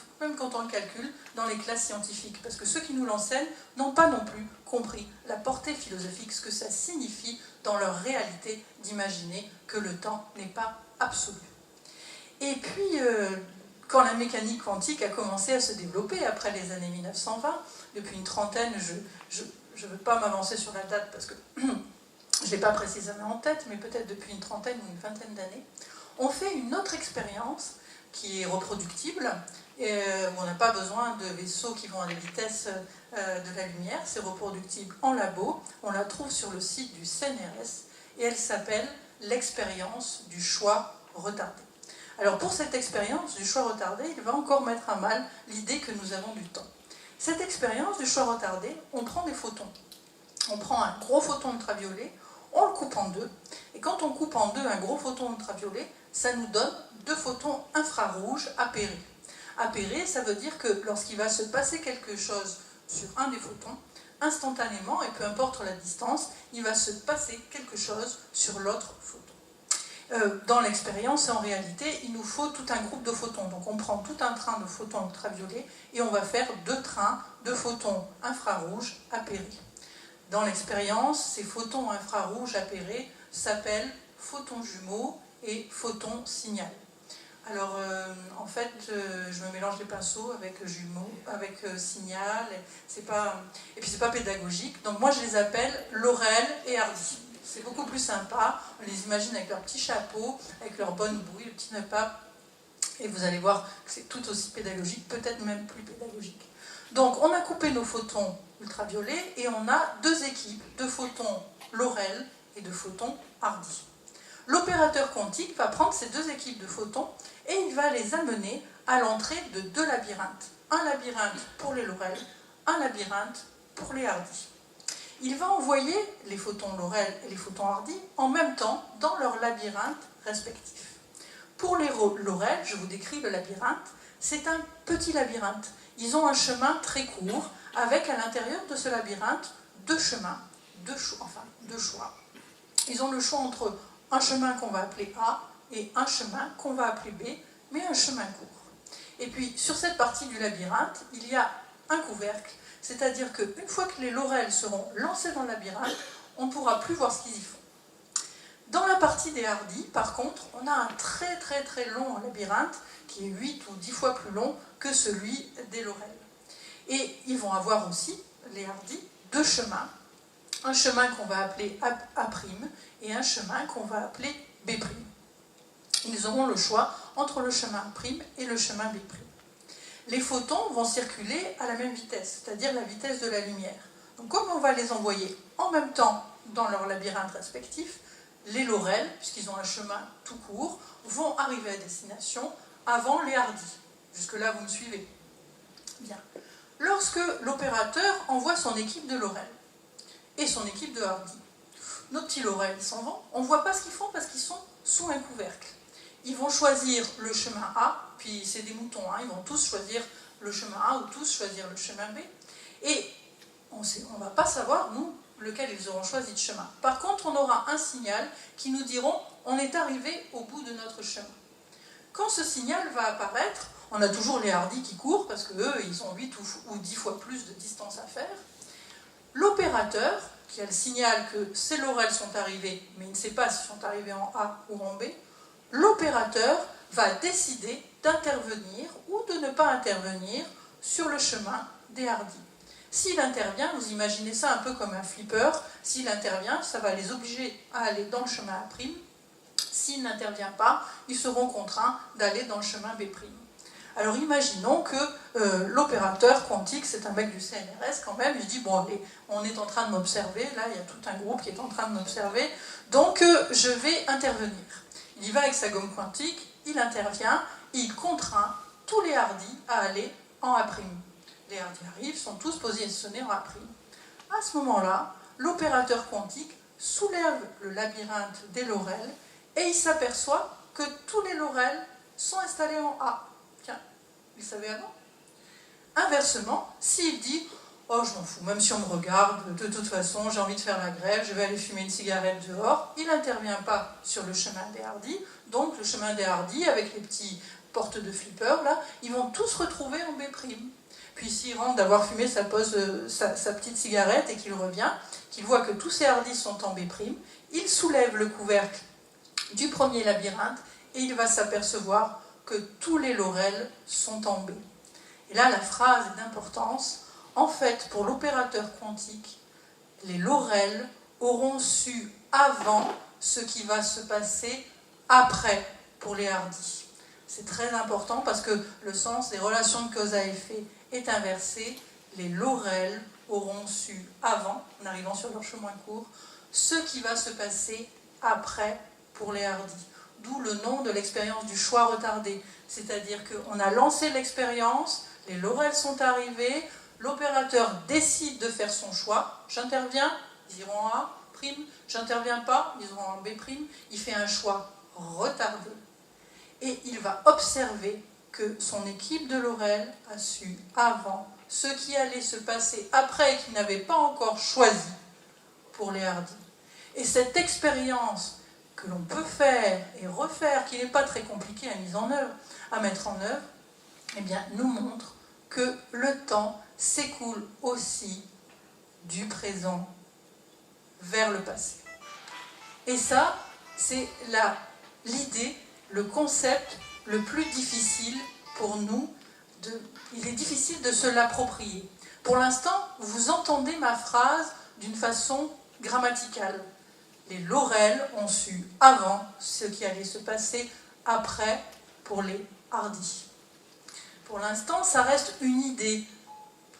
[SPEAKER 2] calcule dans les classes scientifiques, parce que ceux qui nous l'enseignent n'ont pas non plus compris la portée philosophique, ce que ça signifie dans leur réalité d'imaginer que le temps n'est pas absolu. Et puis, quand la mécanique quantique a commencé à se développer après les années 1920, depuis une trentaine, je ne veux pas m'avancer sur la date parce que je ne l'ai pas précisément en tête, mais peut-être depuis une trentaine ou une vingtaine d'années, on fait une autre expérience qui est reproductible, où on n'a pas besoin de vaisseaux qui vont à la vitesse de la lumière, c'est reproductible en labo, on la trouve sur le site du CNRS, et elle s'appelle l'expérience du choix retardé. Alors pour cette expérience du choix retardé, il va encore mettre à mal l'idée que nous avons du temps. Cette expérience du choix retardé, on prend des photons. On prend un gros photon ultraviolet, on le coupe en deux, et quand on coupe en deux un gros photon ultraviolet, ça nous donne 2 photons infrarouges apérés. Apérés, ça veut dire que lorsqu'il va se passer quelque chose sur un des photons, instantanément, et peu importe la distance, il va se passer quelque chose sur l'autre photon. Dans l'expérience, en réalité, il nous faut tout un groupe de photons. Donc on prend tout un train de photons ultraviolets et on va faire 2 trains de photons infrarouges apérés. Dans l'expérience, ces photons infrarouges apérés s'appellent photons jumeaux et photons signal. Alors, en fait, je me mélange les pinceaux avec jumeaux, avec signal, et puis c'est pas pédagogique. Donc moi, je les appelle Laurel et Hardy. C'est beaucoup plus sympa. On les imagine avec leur petit chapeau, avec leur bonne bouille, le petit nœud-pape, et vous allez voir que c'est tout aussi pédagogique, peut-être même plus pédagogique. Donc, on a coupé nos photons ultraviolets et on a 2 équipes de photons Laurel et de photons Hardy. L'opérateur quantique va prendre ces 2 équipes de photons et il va les amener à l'entrée de 2 labyrinthes. Un labyrinthe pour les Laurel, un labyrinthe pour les Hardy. Il va envoyer les photons Laurel et les photons Hardy en même temps dans leurs labyrinthes respectifs. Pour les Laurel, je vous décris le labyrinthe, c'est un petit labyrinthe. Ils ont un chemin très court avec à l'intérieur de ce labyrinthe 2 chemins, 2 choix. Ils ont le choix entre un chemin qu'on va appeler A et un chemin qu'on va appeler B, mais un chemin court. Et puis, sur cette partie du labyrinthe, il y a un couvercle, c'est-à-dire qu'une fois que les Laurel seront lancés dans le labyrinthe, on ne pourra plus voir ce qu'ils y font. Dans la partie des Hardy, par contre, on a un très très très long labyrinthe, qui est 8 ou 10 fois plus long que celui des Laurel. Et ils vont avoir aussi, les Hardy, 2 chemins. Un chemin qu'on va appeler A' et un chemin qu'on va appeler B'. Ils auront le choix entre le chemin A' et le chemin B'. Les photons vont circuler à la même vitesse, c'est-à-dire la vitesse de la lumière. Donc comme on va les envoyer en même temps dans leur labyrinthe respectif, les Laurel, puisqu'ils ont un chemin tout court, vont arriver à destination avant les Hardy. Jusque-là, vous me suivez? Bien. Lorsque l'opérateur envoie son équipe de Laurel et son équipe de Hardy, nos petits Laurel, ils s'en vont, on ne voit pas ce qu'ils font parce qu'ils sont sous un couvercle. Ils vont choisir le chemin A, puis c'est des moutons, hein, ils vont tous choisir le chemin A ou tous choisir le chemin B, et on ne va pas savoir, nous, lequel ils auront choisi de chemin. Par contre, on aura un signal qui nous diront on est arrivé au bout de notre chemin. Quand ce signal va apparaître, on a toujours les Hardy qui courent, parce qu'eux, ils ont 8 ou 10 fois plus de distance à faire. L'opérateur, qui a le signal que ces Laurel sont arrivés, mais il ne sait pas s'ils sont arrivés en A ou en B, l'opérateur va décider d'intervenir ou de ne pas intervenir sur le chemin des Hardy. S'il intervient, vous imaginez ça un peu comme un flipper, s'il intervient, ça va les obliger à aller dans le chemin A'. S'il n'intervient pas, ils seront contraints d'aller dans le chemin B'. Alors imaginons que l'opérateur quantique, c'est un mec du CNRS quand même, il se dit, bon allez, on est en train de m'observer, là il y a tout un groupe qui est en train de m'observer, donc je vais intervenir. Il y va avec sa gomme quantique, il intervient, il contraint tous les Hardy à aller en A'. Les hardis arrivent, sont tous positionnés en A'. À ce moment-là, l'opérateur quantique soulève le labyrinthe des laurels et il s'aperçoit que tous les laurels sont installés en A. Tiens, vous le savez avant? Inversement, s'il dit « Oh, je m'en fous, même si on me regarde, de toute façon, j'ai envie de faire la grève, je vais aller fumer une cigarette dehors », il n'intervient pas sur le chemin des hardis. Donc, le chemin des hardis, avec les petits portes de flipper, là, ils vont tous se retrouver en B'. Puis s'il rentre d'avoir fumé sa petite cigarette et qu'il revient, qu'il voit que tous ces hardis sont en B', il soulève le couvercle du premier labyrinthe et il va s'apercevoir que tous les laurels sont en B. Et là, la phrase est d'importance. En fait, pour l'opérateur quantique, les laurels auront su avant ce qui va se passer après pour les hardis. C'est très important parce que le sens des relations de cause à effet est inversé. Les laurels auront su avant, en arrivant sur leur chemin court, ce qui va se passer après pour les hardis. D'où le nom de l'expérience du choix retardé. C'est-à-dire qu'on a lancé l'expérience, les laurels sont arrivés, l'opérateur décide de faire son choix. J'interviens, ils iront en A', j'interviens pas, ils iront en B', il fait un choix retardé. Et il va observer que son équipe de laurels a su avant ce qui allait se passer après et qu'il n'avait pas encore choisi pour les hardis. Et cette expérience que l'on peut faire et refaire, qui n'est pas très compliquée à mettre en œuvre, eh bien, nous montre que le temps s'écoule aussi du présent vers le passé. Et ça, c'est l'idée, le concept le plus difficile pour nous. Il est difficile de se l'approprier. Pour l'instant, vous entendez ma phrase d'une façon grammaticale. Les laurels ont su avant ce qui allait se passer après pour les hardis. Pour l'instant, ça reste une idée.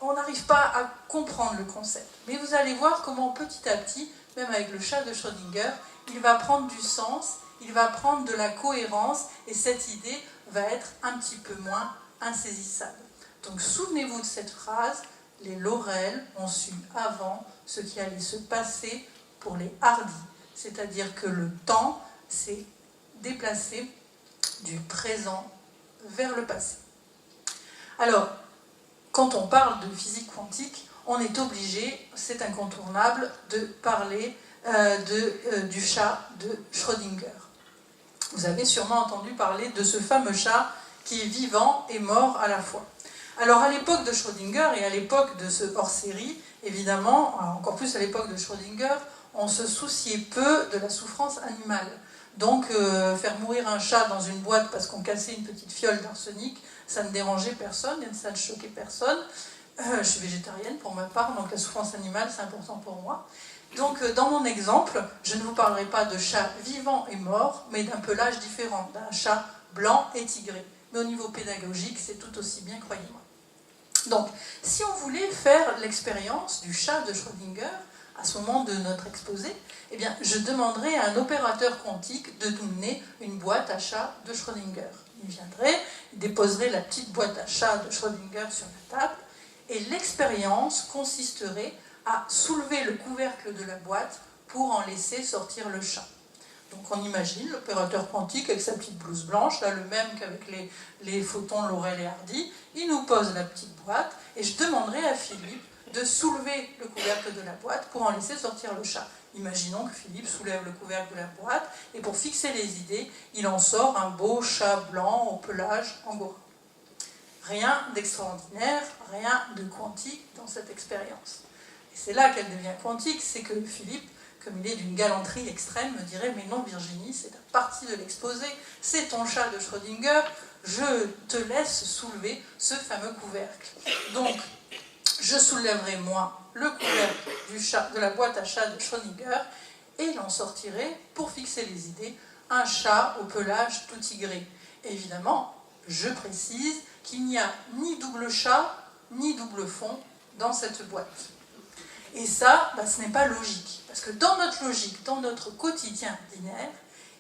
[SPEAKER 2] On n'arrive pas à comprendre le concept. Mais vous allez voir comment petit à petit, même avec le chat de Schrödinger, il va prendre du sens, il va prendre de la cohérence et cette idée va être un petit peu moins insaisissable. Donc souvenez-vous de cette phrase, les laurels ont su avant ce qui allait se passer pour les hardis. C'est-à-dire que le temps s'est déplacé du présent vers le passé. Alors, quand on parle de physique quantique, on est obligé, c'est incontournable, de parler du chat de Schrödinger. Vous avez sûrement entendu parler de ce fameux chat qui est vivant et mort à la fois. Alors à l'époque de Schrödinger et à l'époque de ce hors-série, évidemment, encore plus à l'époque de Schrödinger, on se souciait peu de la souffrance animale. Donc faire mourir un chat dans une boîte parce qu'on cassait une petite fiole d'arsenic, ça ne dérangeait personne et ça ne choquait personne. Je suis végétarienne pour ma part, donc la souffrance animale c'est important pour moi. Donc dans mon exemple, je ne vous parlerai pas de chat vivant et mort, mais d'un pelage différent, d'un chat blanc et tigré. Mais au niveau pédagogique, c'est tout aussi bien, croyez-moi. Donc, si on voulait faire l'expérience du chat de Schrödinger, à ce moment de notre exposé, eh bien, je demanderais à un opérateur quantique de nous donner une boîte à chat de Schrödinger. Il viendrait, il déposerait la petite boîte à chat de Schrödinger sur la table, et l'expérience consisterait à soulever le couvercle de la boîte pour en laisser sortir le chat. Donc on imagine l'opérateur quantique avec sa petite blouse blanche, là le même qu'avec les photons Laurel et Hardy, il nous pose la petite boîte et je demanderai à Philippe de soulever le couvercle de la boîte pour en laisser sortir le chat. Imaginons que Philippe soulève le couvercle de la boîte et pour fixer les idées, il en sort un beau chat blanc au pelage angora. Rien d'extraordinaire, rien de quantique dans cette expérience. Et c'est là qu'elle devient quantique, c'est que Philippe, comme il est d'une galanterie extrême, me dirait « Mais non Virginie, c'est la partie de l'exposé, c'est ton chat de Schrödinger, je te laisse soulever ce fameux couvercle. » Donc, je soulèverai moi le couvercle de la boîte à chat de Schrödinger et il en sortirait, pour fixer les idées, un chat au pelage tout tigré. Et évidemment, je précise qu'il n'y a ni double chat, ni double fond dans cette boîte. Et ça, ce n'est pas logique. Parce que dans notre logique, dans notre quotidien ordinaire,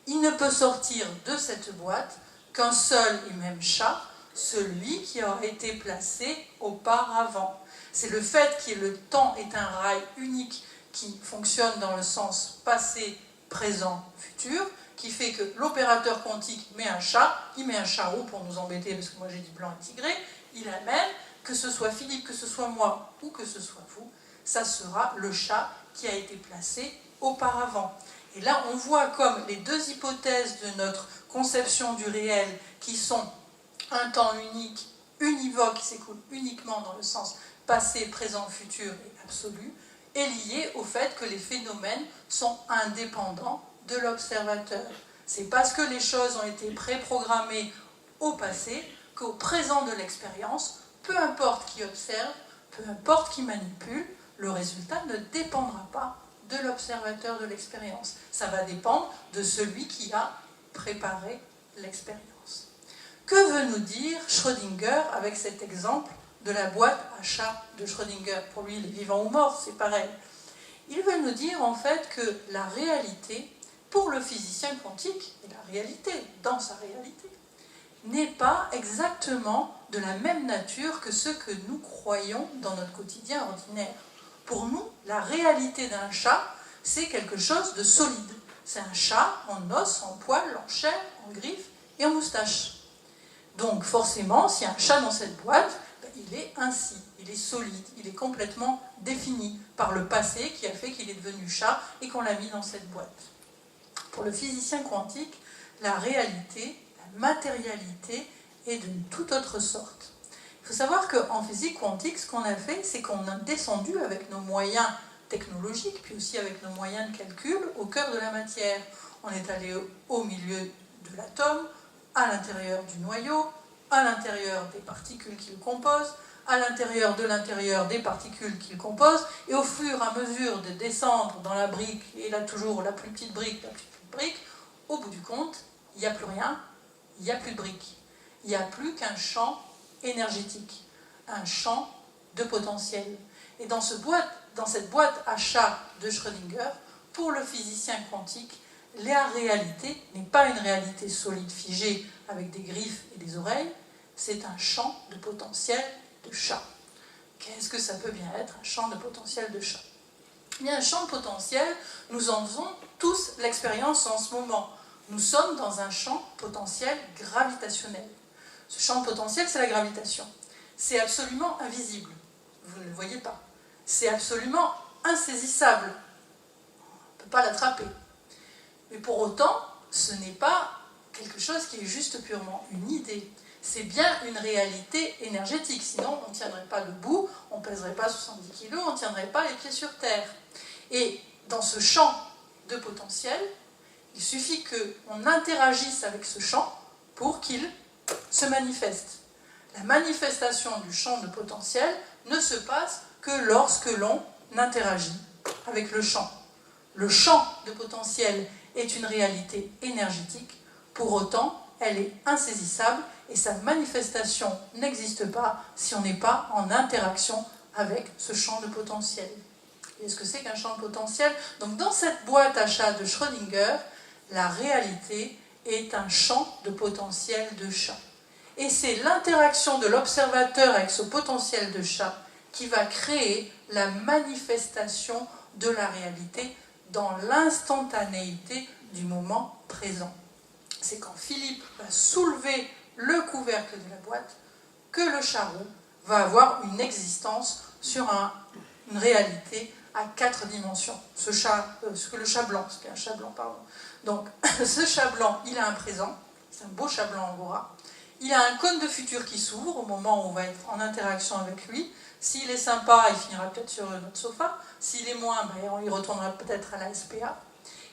[SPEAKER 2] il ne peut sortir de cette boîte qu'un seul et même chat, celui qui a été placé auparavant. C'est le fait que le temps est un rail unique qui fonctionne dans le sens passé, présent, futur, qui fait que l'opérateur quantique met un chat, il met un charou pour nous embêter, parce que moi j'ai dit blanc et tigré, il amène, que ce soit Philippe, que ce soit moi, ou que ce soit vous, ça sera le chat qui a été placé auparavant. Et là, on voit comme les deux hypothèses de notre conception du réel, qui sont un temps unique, univoque, qui s'écoule uniquement dans le sens passé, présent, futur et absolu, est liée au fait que les phénomènes sont indépendants de l'observateur. C'est parce que les choses ont été préprogrammées au passé qu'au présent de l'expérience, peu importe qui observe, peu importe qui manipule, le résultat ne dépendra pas de l'observateur de l'expérience. Ça va dépendre de celui qui a préparé l'expérience. Que veut nous dire Schrödinger avec cet exemple de la boîte à chat de Schrödinger? Pour lui, il est vivant ou mort, c'est pareil. Il veut nous dire en fait que la réalité, pour le physicien quantique, et la réalité dans sa réalité, n'est pas exactement de la même nature que ce que nous croyons dans notre quotidien ordinaire. Pour nous, la réalité d'un chat, c'est quelque chose de solide. C'est un chat en os, en poils, en chair, en griffes et en moustache. Donc forcément, s'il y a un chat dans cette boîte, il est ainsi, il est solide, il est complètement défini par le passé qui a fait qu'il est devenu chat et qu'on l'a mis dans cette boîte. Pour le physicien quantique, la réalité, la matérialité est d'une toute autre sorte. Il faut savoir qu'en physique quantique, ce qu'on a fait, c'est qu'on a descendu avec nos moyens technologiques, puis aussi avec nos moyens de calcul, au cœur de la matière. On est allé au milieu de l'atome, à l'intérieur du noyau, à l'intérieur des particules qui le composent, à l'intérieur des particules qui le composent, et au fur et à mesure de descendre dans la brique, et là toujours la plus petite brique, au bout du compte, il n'y a plus rien, il n'y a plus de brique. Il n'y a plus qu'un champ énergétique, un champ de potentiel. Et dans cette boîte à chat de Schrödinger, pour le physicien quantique, la réalité n'est pas une réalité solide, figée, avec des griffes et des oreilles, c'est un champ de potentiel de chat. Qu'est-ce que ça peut bien être, un champ de potentiel de chat? Il y a un champ de potentiel, nous en faisons tous l'expérience en ce moment. Nous sommes dans un champ potentiel gravitationnel. Ce champ potentiel, c'est la gravitation. C'est absolument invisible. Vous ne le voyez pas. C'est absolument insaisissable. On ne peut pas l'attraper. Mais pour autant, ce n'est pas quelque chose qui est juste purement une idée. C'est bien une réalité énergétique. Sinon, on ne tiendrait pas debout, on ne pèserait pas 70 kg, on ne tiendrait pas les pieds sur terre. Et dans ce champ de potentiel, il suffit qu'on interagisse avec ce champ pour qu'il se manifeste. La manifestation du champ de potentiel ne se passe que lorsque l'on interagit avec le champ. Le champ de potentiel est une réalité énergétique, pour autant, elle est insaisissable et sa manifestation n'existe pas si on n'est pas en interaction avec ce champ de potentiel. Et ce que c'est qu'un champ de potentiel? Donc dans cette boîte à chat de Schrödinger, la réalité est un champ de potentiel de chat. Et c'est l'interaction de l'observateur avec ce potentiel de chat qui va créer la manifestation de la réalité dans l'instantanéité du moment présent. C'est quand Philippe va soulever le couvercle de la boîte que le charou va avoir une existence sur une réalité à 4 dimensions. Le chat blanc, c'est un chat blanc, pardon. Donc, ce chat blanc, il a un présent, c'est un beau chat blanc angora. Il a un cône de futur qui s'ouvre au moment où on va être en interaction avec lui. S'il est sympa, il finira peut-être sur notre sofa. S'il est moins, il retournera peut-être à la SPA.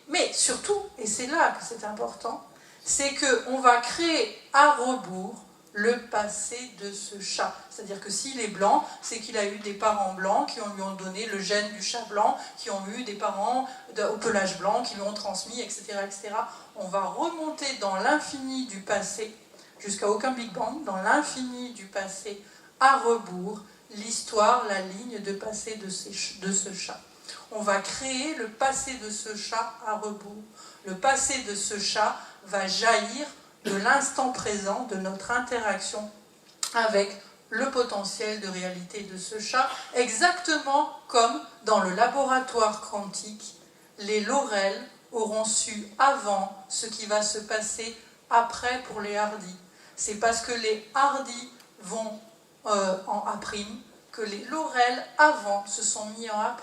[SPEAKER 2] Mais surtout, et c'est là que c'est important, c'est qu'on va créer à rebours le passé de ce chat. C'est-à-dire que s'il est blanc, c'est qu'il a eu des parents blancs qui lui ont donné le gène du chat blanc, qui ont eu des parents au pelage blanc, qui lui ont transmis, etc., etc. On va remonter dans l'infini du passé, jusqu'à aucun Big Bang, dans l'infini du passé, à rebours, l'histoire, la ligne de passé de ce chat. On va créer le passé de ce chat à rebours. Le passé de ce chat va jaillir de l'instant présent de notre interaction avec le potentiel de réalité de ce chat, exactement comme dans le laboratoire quantique, les Lorel auront su avant ce qui va se passer après pour les Hardy. C'est parce que les Hardy vont en A', que les Lorel avant se sont mis en A'.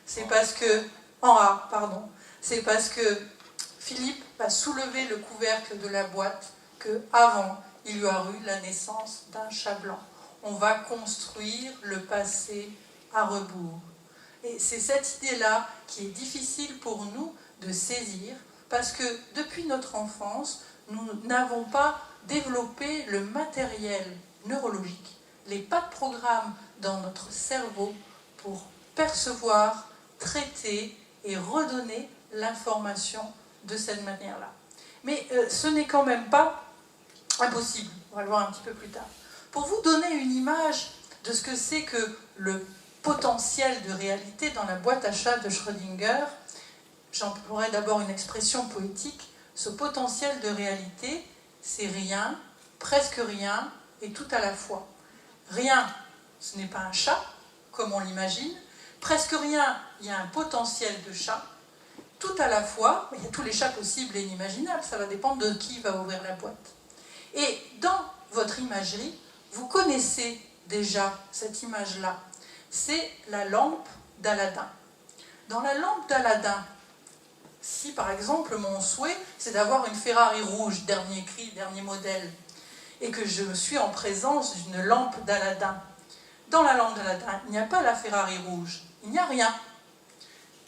[SPEAKER 2] C'est parce que, en A, pardon. C'est parce que Philippe va soulever le couvercle de la boîte que avant il y aura eu la naissance d'un chat blanc. On va construire le passé à rebours. Et c'est cette idée-là qui est difficile pour nous de saisir, parce que depuis notre enfance, nous n'avons pas développé le matériel neurologique, les pas de programme dans notre cerveau pour percevoir, traiter et redonner l'information de cette manière-là. Mais ce n'est quand même pas impossible, on va le voir un petit peu plus tard. Pour vous donner une image de ce que c'est que le potentiel de réalité dans la boîte à chat de Schrödinger, j'emploierai d'abord une expression poétique. Ce potentiel de réalité, c'est rien, presque rien, et tout à la fois. Rien, ce n'est pas un chat, comme on l'imagine. Presque rien, il y a un potentiel de chat. Tout à la fois, il y a tous les chats possibles et inimaginables, ça va dépendre de qui va ouvrir la boîte. Et dans votre imagerie, vous connaissez déjà cette image-là. C'est la lampe d'Aladin. Dans la lampe d'Aladin, si par exemple mon souhait c'est d'avoir une Ferrari rouge, dernier cri, dernier modèle, et que je suis en présence d'une lampe d'Aladin, dans la lampe d'Aladin, il n'y a pas la Ferrari rouge, il n'y a rien.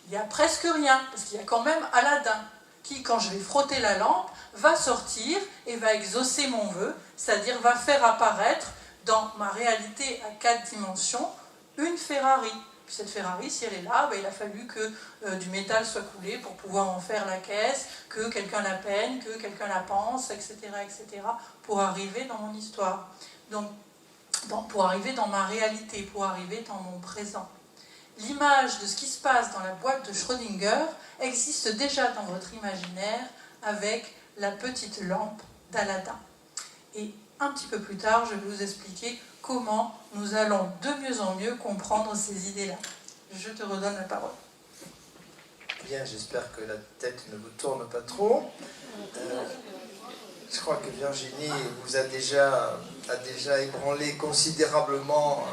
[SPEAKER 2] Il n'y a presque rien, parce qu'il y a quand même Aladin, qui, quand je vais frotter la lampe, va sortir et va exaucer mon vœu, c'est-à-dire va faire apparaître dans ma réalité à 4 dimensions une Ferrari. Puis cette Ferrari, si elle est là, il a fallu que du métal soit coulé pour pouvoir en faire la caisse, que quelqu'un la peigne, que quelqu'un la pense, etc., pour arriver dans mon histoire. Donc, pour arriver dans ma réalité, pour arriver dans mon présent. L'image de ce qui se passe dans la boîte de Schrödinger existe déjà dans votre imaginaire avec la petite lampe d'Aladin. Et un petit peu plus tard, je vais vous expliquer comment nous allons de mieux en mieux comprendre ces idées-là. Je te redonne la parole.
[SPEAKER 1] Bien, j'espère que la tête ne vous tourne pas trop. Je crois que Virginie vous a déjà ébranlé considérablement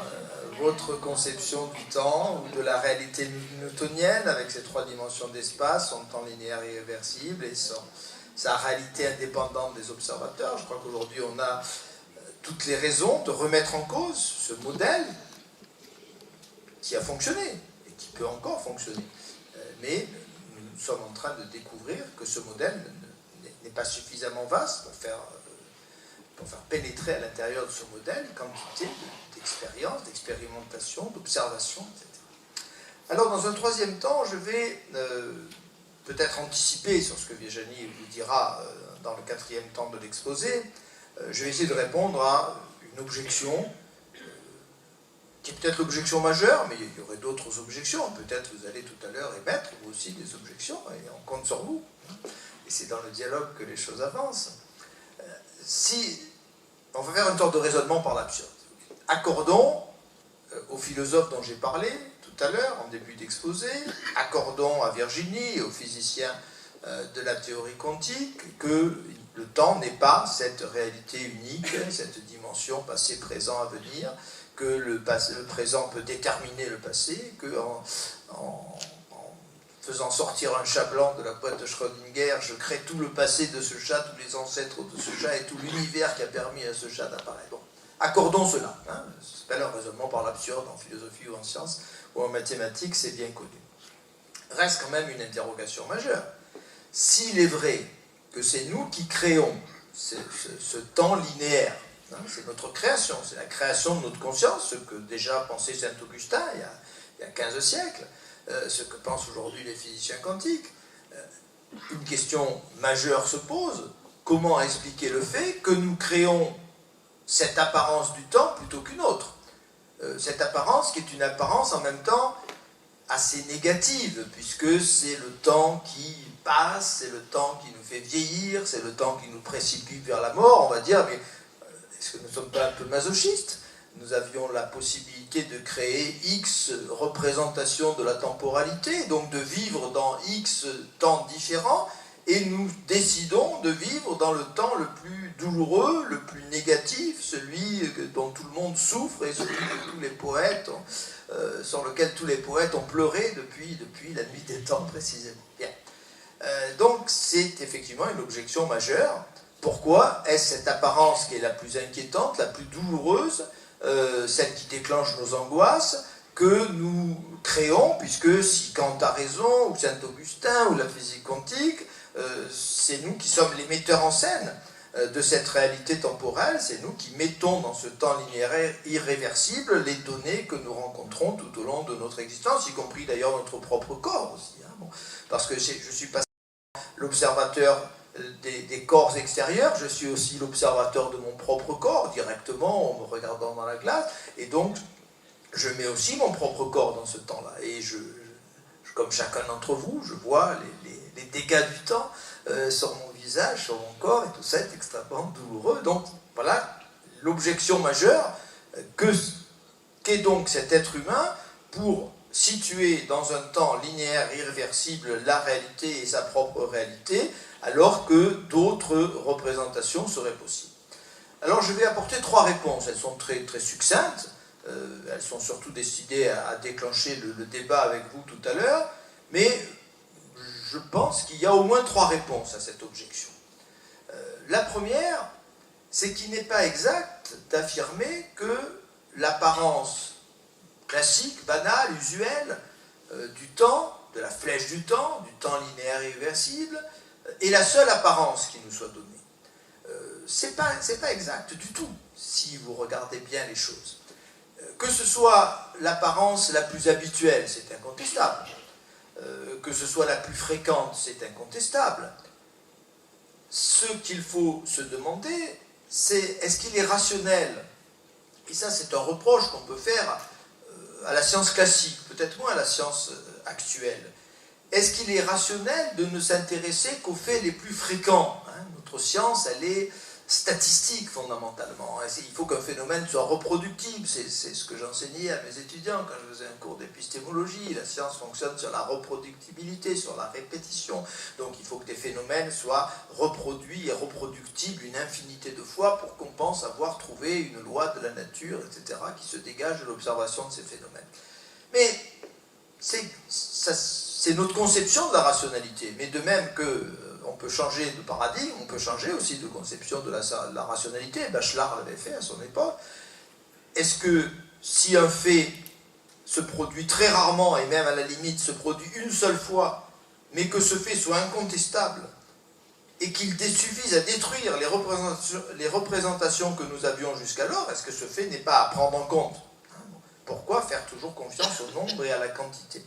[SPEAKER 1] votre conception du temps ou de la réalité newtonienne avec ses 3 dimensions d'espace, son temps linéaire et irréversible et sa réalité indépendante des observateurs. Je crois qu'aujourd'hui on a toutes les raisons de remettre en cause ce modèle qui a fonctionné et qui peut encore fonctionner. Mais nous sommes en train de découvrir que ce modèle n'est pas suffisamment vaste pour faire pénétrer à l'intérieur de ce modèle une quantité d'expérience, d'expérimentation, d'observation, etc. Alors, dans un 3e temps, je vais peut-être anticiper sur ce que Virginie vous dira dans le 4e temps de l'exposé. Je vais essayer de répondre à une objection qui est peut-être l'objection majeure, mais il y aurait d'autres objections. Peut-être vous allez tout à l'heure émettre vous aussi des objections, et on compte sur vous. Et c'est dans le dialogue que les choses avancent. On va faire une sorte de raisonnement par l'absurde. Accordons aux philosophes dont j'ai parlé tout à l'heure, en début d'exposé, accordons à Virginie et aux physiciens de la théorie quantique que le temps n'est pas cette réalité unique, cette dimension passé, présent, à venir, que le présent peut déterminer le passé, qu'en faisant sortir un chat blanc de la boîte de Schrödinger, je crée tout le passé de ce chat, tous les ancêtres de ce chat et tout l'univers qui a permis à ce chat d'apparaître. Bon, accordons cela. Ça s'appelle un raisonnement par l'absurde en philosophie ou en sciences ou en mathématiques, c'est bien connu. Reste quand même une interrogation majeure. S'il est vrai que c'est nous qui créons ce temps linéaire, c'est notre création, c'est la création de notre conscience, ce que déjà pensait Saint-Augustin il y a 15 siècles, ce que pensent aujourd'hui les physiciens quantiques. Une question majeure se pose, comment expliquer le fait que nous créons cette apparence du temps plutôt qu'une autre, cette apparence qui est une apparence en même temps assez négative, puisque c'est le temps qui passe, c'est le temps qui nous fait vieillir, c'est le temps qui nous précipite vers la mort, on va dire, mais est-ce que nous ne sommes pas un peu masochistes? Nous avions la possibilité de créer X représentations de la temporalité, donc de vivre dans X temps différents, et nous décidons de vivre dans le temps le plus douloureux, le plus négatif, celui dont tout le monde souffre et celui que tous les poètes sur lequel tous les poètes ont pleuré depuis la nuit des temps précisément. Bien. Donc c'est effectivement une objection majeure. Pourquoi est-ce cette apparence qui est la plus inquiétante, la plus douloureuse, celle qui déclenche nos angoisses, que nous créons, puisque si Kant a raison, ou Saint-Augustin, ou la physique quantique, c'est nous qui sommes les metteurs en scène de cette réalité temporelle, c'est nous qui mettons dans ce temps linéaire irréversible les données que nous rencontrons tout au long de notre existence, y compris d'ailleurs notre propre corps aussi. Hein, bon, parce que je suis pas l'observateur des corps extérieurs, je suis aussi l'observateur de mon propre corps, directement en me regardant dans la glace, et donc je mets aussi mon propre corps dans ce temps-là. Et comme chacun d'entre vous, je vois les dégâts du temps sur mon visage, sur mon corps, et tout ça est extrêmement douloureux. Donc voilà l'objection majeure, qu'est donc cet être humain pour situer dans un temps linéaire irréversible la réalité et sa propre réalité, alors que d'autres représentations seraient possibles. Alors je vais apporter 3 réponses, elles sont très, très succinctes, elles sont surtout destinées à déclencher le débat avec vous tout à l'heure, mais je pense qu'il y a au moins 3 réponses à cette objection. La première, c'est qu'il n'est pas exact d'affirmer que l'apparence classique, banale, usuelle du temps, de la flèche du temps linéaire irréversible, est la seule apparence qui nous soit donnée. C'est pas exact du tout, si vous regardez bien les choses. Que ce soit l'apparence la plus habituelle, c'est incontestable. Que ce soit la plus fréquente, c'est incontestable. Ce qu'il faut se demander, c'est est-ce qu'il est rationnel? Et ça, c'est un reproche qu'on peut faire à la science classique, peut-être moins à la science actuelle. Est-ce qu'il est rationnel de ne s'intéresser qu'aux faits les plus fréquents? Notre science, elle est statistique fondamentalement. Il faut qu'un phénomène soit reproductible. C'est ce que j'enseignais à mes étudiants quand je faisais un cours d'épistémologie. La science fonctionne sur la reproductibilité, sur la répétition. Donc il faut que des phénomènes soient reproduits et reproductibles une infinité de fois pour qu'on pense avoir trouvé une loi de la nature, etc., qui se dégage de l'observation de ces phénomènes. Mais c'est notre conception de la rationalité. Mais de même que on peut changer de paradigme, on peut changer aussi de conception de la rationalité. Bachelard l'avait fait à son époque. Est-ce que si un fait se produit très rarement, et même à la limite se produit une seule fois, mais que ce fait soit incontestable, et qu'il suffise à détruire les représentations que nous avions jusqu'alors, est-ce que ce fait n'est pas à prendre en compte? Pourquoi faire toujours confiance au nombre et à la quantité?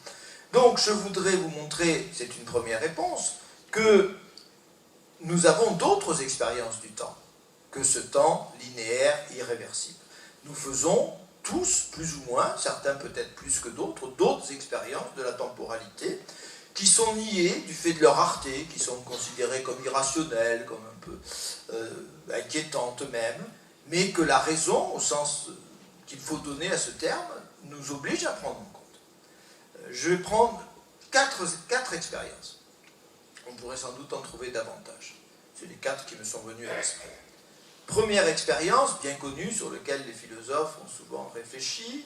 [SPEAKER 1] Donc je voudrais vous montrer, c'est une première réponse, que nous avons d'autres expériences du temps que ce temps linéaire irréversible. Nous faisons tous, plus ou moins, certains peut-être plus que d'autres expériences de la temporalité qui sont niées du fait de leur rareté, qui sont considérées comme irrationnelles, comme un peu inquiétantes même, mais que la raison, au sens qu'il faut donner à ce terme, nous oblige à prendre en compte. Je vais prendre quatre expériences. On pourrait sans doute en trouver davantage. C'est les 4 qui me sont venus à l'esprit. Première expérience, bien connue, sur laquelle les philosophes ont souvent réfléchi,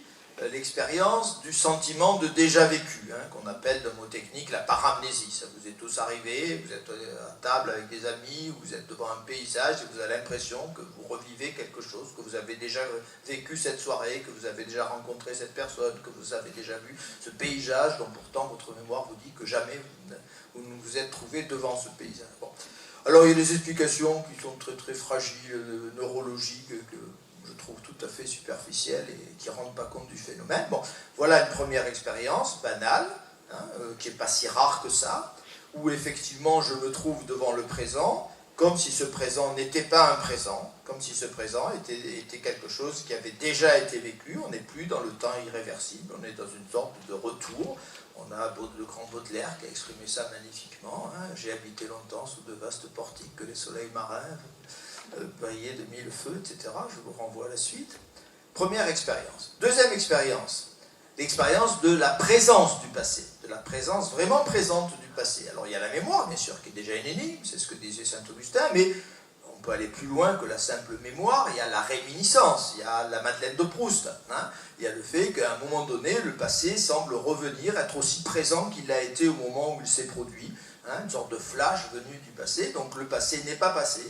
[SPEAKER 1] l'expérience du sentiment de déjà vécu, qu'on appelle d'un mot technique la paramnésie. Ça vous est tous arrivé, vous êtes à table avec des amis, ou vous êtes devant un paysage et vous avez l'impression que vous revivez quelque chose, que vous avez déjà vécu cette soirée, que vous avez déjà rencontré cette personne, que vous avez déjà vu ce paysage dont pourtant votre mémoire vous dit que jamais vous ne vous êtes trouvé devant ce paysage. Bon. Alors il y a des explications qui sont très très fragiles, neurologiques, que je trouve tout à fait superficielles et qui ne rendent pas compte du phénomène. Bon, voilà une première expérience banale, qui n'est pas si rare que ça, où effectivement je me trouve devant le présent, comme si ce présent n'était pas un présent, comme si ce présent était quelque chose qui avait déjà été vécu. On n'est plus dans le temps irréversible, on est dans une sorte de retour. On a le grand Baudelaire qui a exprimé ça magnifiquement. J'ai habité longtemps sous de vastes portiques que les soleils marins briller de mille feux, etc. Je vous renvoie à la suite. Première expérience. Deuxième expérience, l'expérience de la présence du passé, de la présence vraiment présente du passé. Alors il y a la mémoire, bien sûr, qui est déjà une énigme, c'est ce que disait saint Augustin, mais on peut aller plus loin que la simple mémoire. Il y a la réminiscence, il y a la Madeleine de Proust, hein. Il y a le fait qu'à un moment donné, le passé semble revenir, être aussi présent qu'il l'a été au moment où il s'est produit, hein, une sorte de flash venu du passé. Donc le passé n'est pas passé,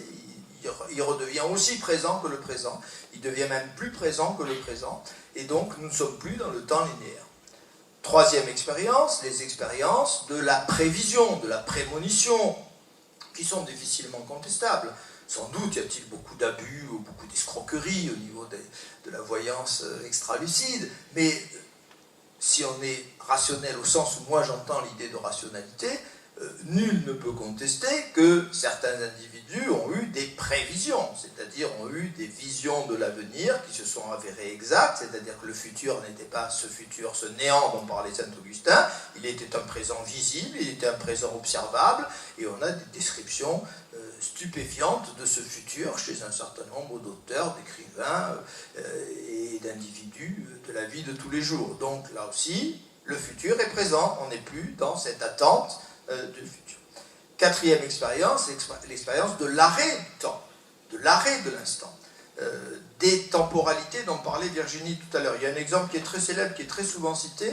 [SPEAKER 1] il redevient aussi présent que le présent, il devient même plus présent que le présent, et donc nous ne sommes plus dans le temps linéaire. Troisième expérience, les expériences de la prévision, de la prémonition, qui sont difficilement contestables. Sans doute y a-t-il beaucoup d'abus ou beaucoup d'escroqueries au niveau de la voyance extra-lucide, mais si on est rationnel au sens où moi j'entends l'idée de rationalité, nul ne peut contester que certains individus ont eu des prévisions, c'est-à-dire ont eu des visions de l'avenir qui se sont avérées exactes, c'est-à-dire que le futur n'était pas ce futur, ce néant dont parlait saint Augustin, il était un présent visible, il était un présent observable, et on a des descriptions stupéfiantes de ce futur chez un certain nombre d'auteurs, d'écrivains et d'individus de la vie de tous les jours. Donc là aussi, le futur est présent, on n'est plus dans cette attente du futur. Quatrième expérience, l'expérience de l'arrêt du temps, de l'arrêt de l'instant, des temporalités dont parlait Virginie tout à l'heure. Il y a un exemple qui est très célèbre, qui est très souvent cité,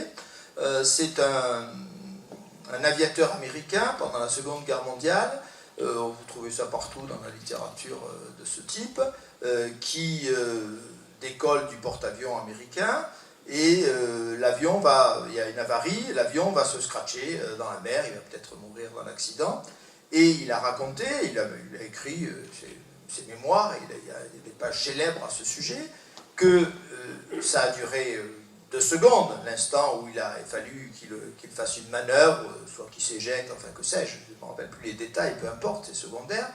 [SPEAKER 1] c'est un aviateur américain pendant la Seconde Guerre mondiale, vous trouvez ça partout dans la littérature de ce type, qui décolle du porte-avions américain, et l'avion il y a une avarie, l'avion va se scratcher dans la mer, il va peut-être mourir dans l'accident, et il a raconté, il a écrit ses mémoires, il y a des pages célèbres à ce sujet, que ça a duré 2 secondes, l'instant où il a fallu qu'il fasse une manœuvre, soit qu'il s'éjecte, enfin que sais-je, je ne me rappelle plus les détails, peu importe, c'est secondaire,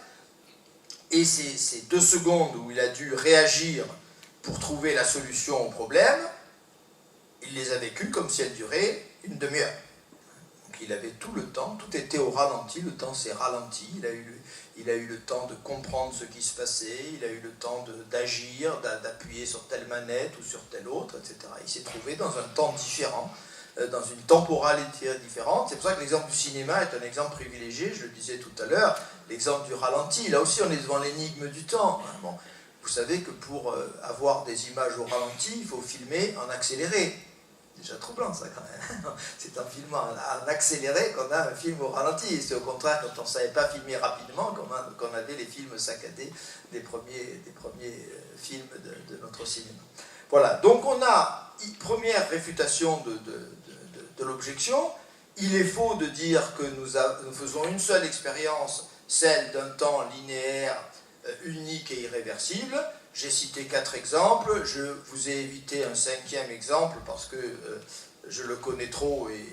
[SPEAKER 1] et ces 2 secondes où il a dû réagir pour trouver la solution au problème, il les a vécues comme si elles duraient une demi-heure. Donc il avait tout le temps, tout était au ralenti, le temps s'est ralenti, il a eu le temps de comprendre ce qui se passait, il a eu le temps d'agir, d'appuyer sur telle manette ou sur telle autre, etc. Il s'est trouvé dans un temps différent, dans une temporalité différente. C'est pour ça que l'exemple du cinéma est un exemple privilégié, je le disais tout à l'heure, l'exemple du ralenti. Là aussi on est devant l'énigme du temps. Bon, vous savez que pour avoir des images au ralenti, il faut filmer en accéléré. C'est déjà troublant ça quand même. C'est en filmant en accéléré qu'on a un film au ralenti. C'est au contraire quand on ne savait pas filmer rapidement qu'on avait les films saccadés des premiers films de notre cinéma. Voilà, donc on a une première réfutation de l'objection. Il est faux de dire que nous faisons une seule expérience, celle d'un temps linéaire, unique et irréversible. J'ai cité 4 exemples, je vous ai évité un 5e exemple parce que je le connais trop et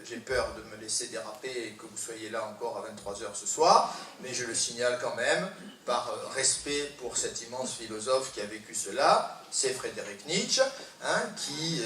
[SPEAKER 1] j'ai peur de me laisser déraper et que vous soyez là encore à 23h ce soir, mais je le signale quand même par respect pour cet immense philosophe qui a vécu cela, c'est Frédéric Nietzsche, hein, qui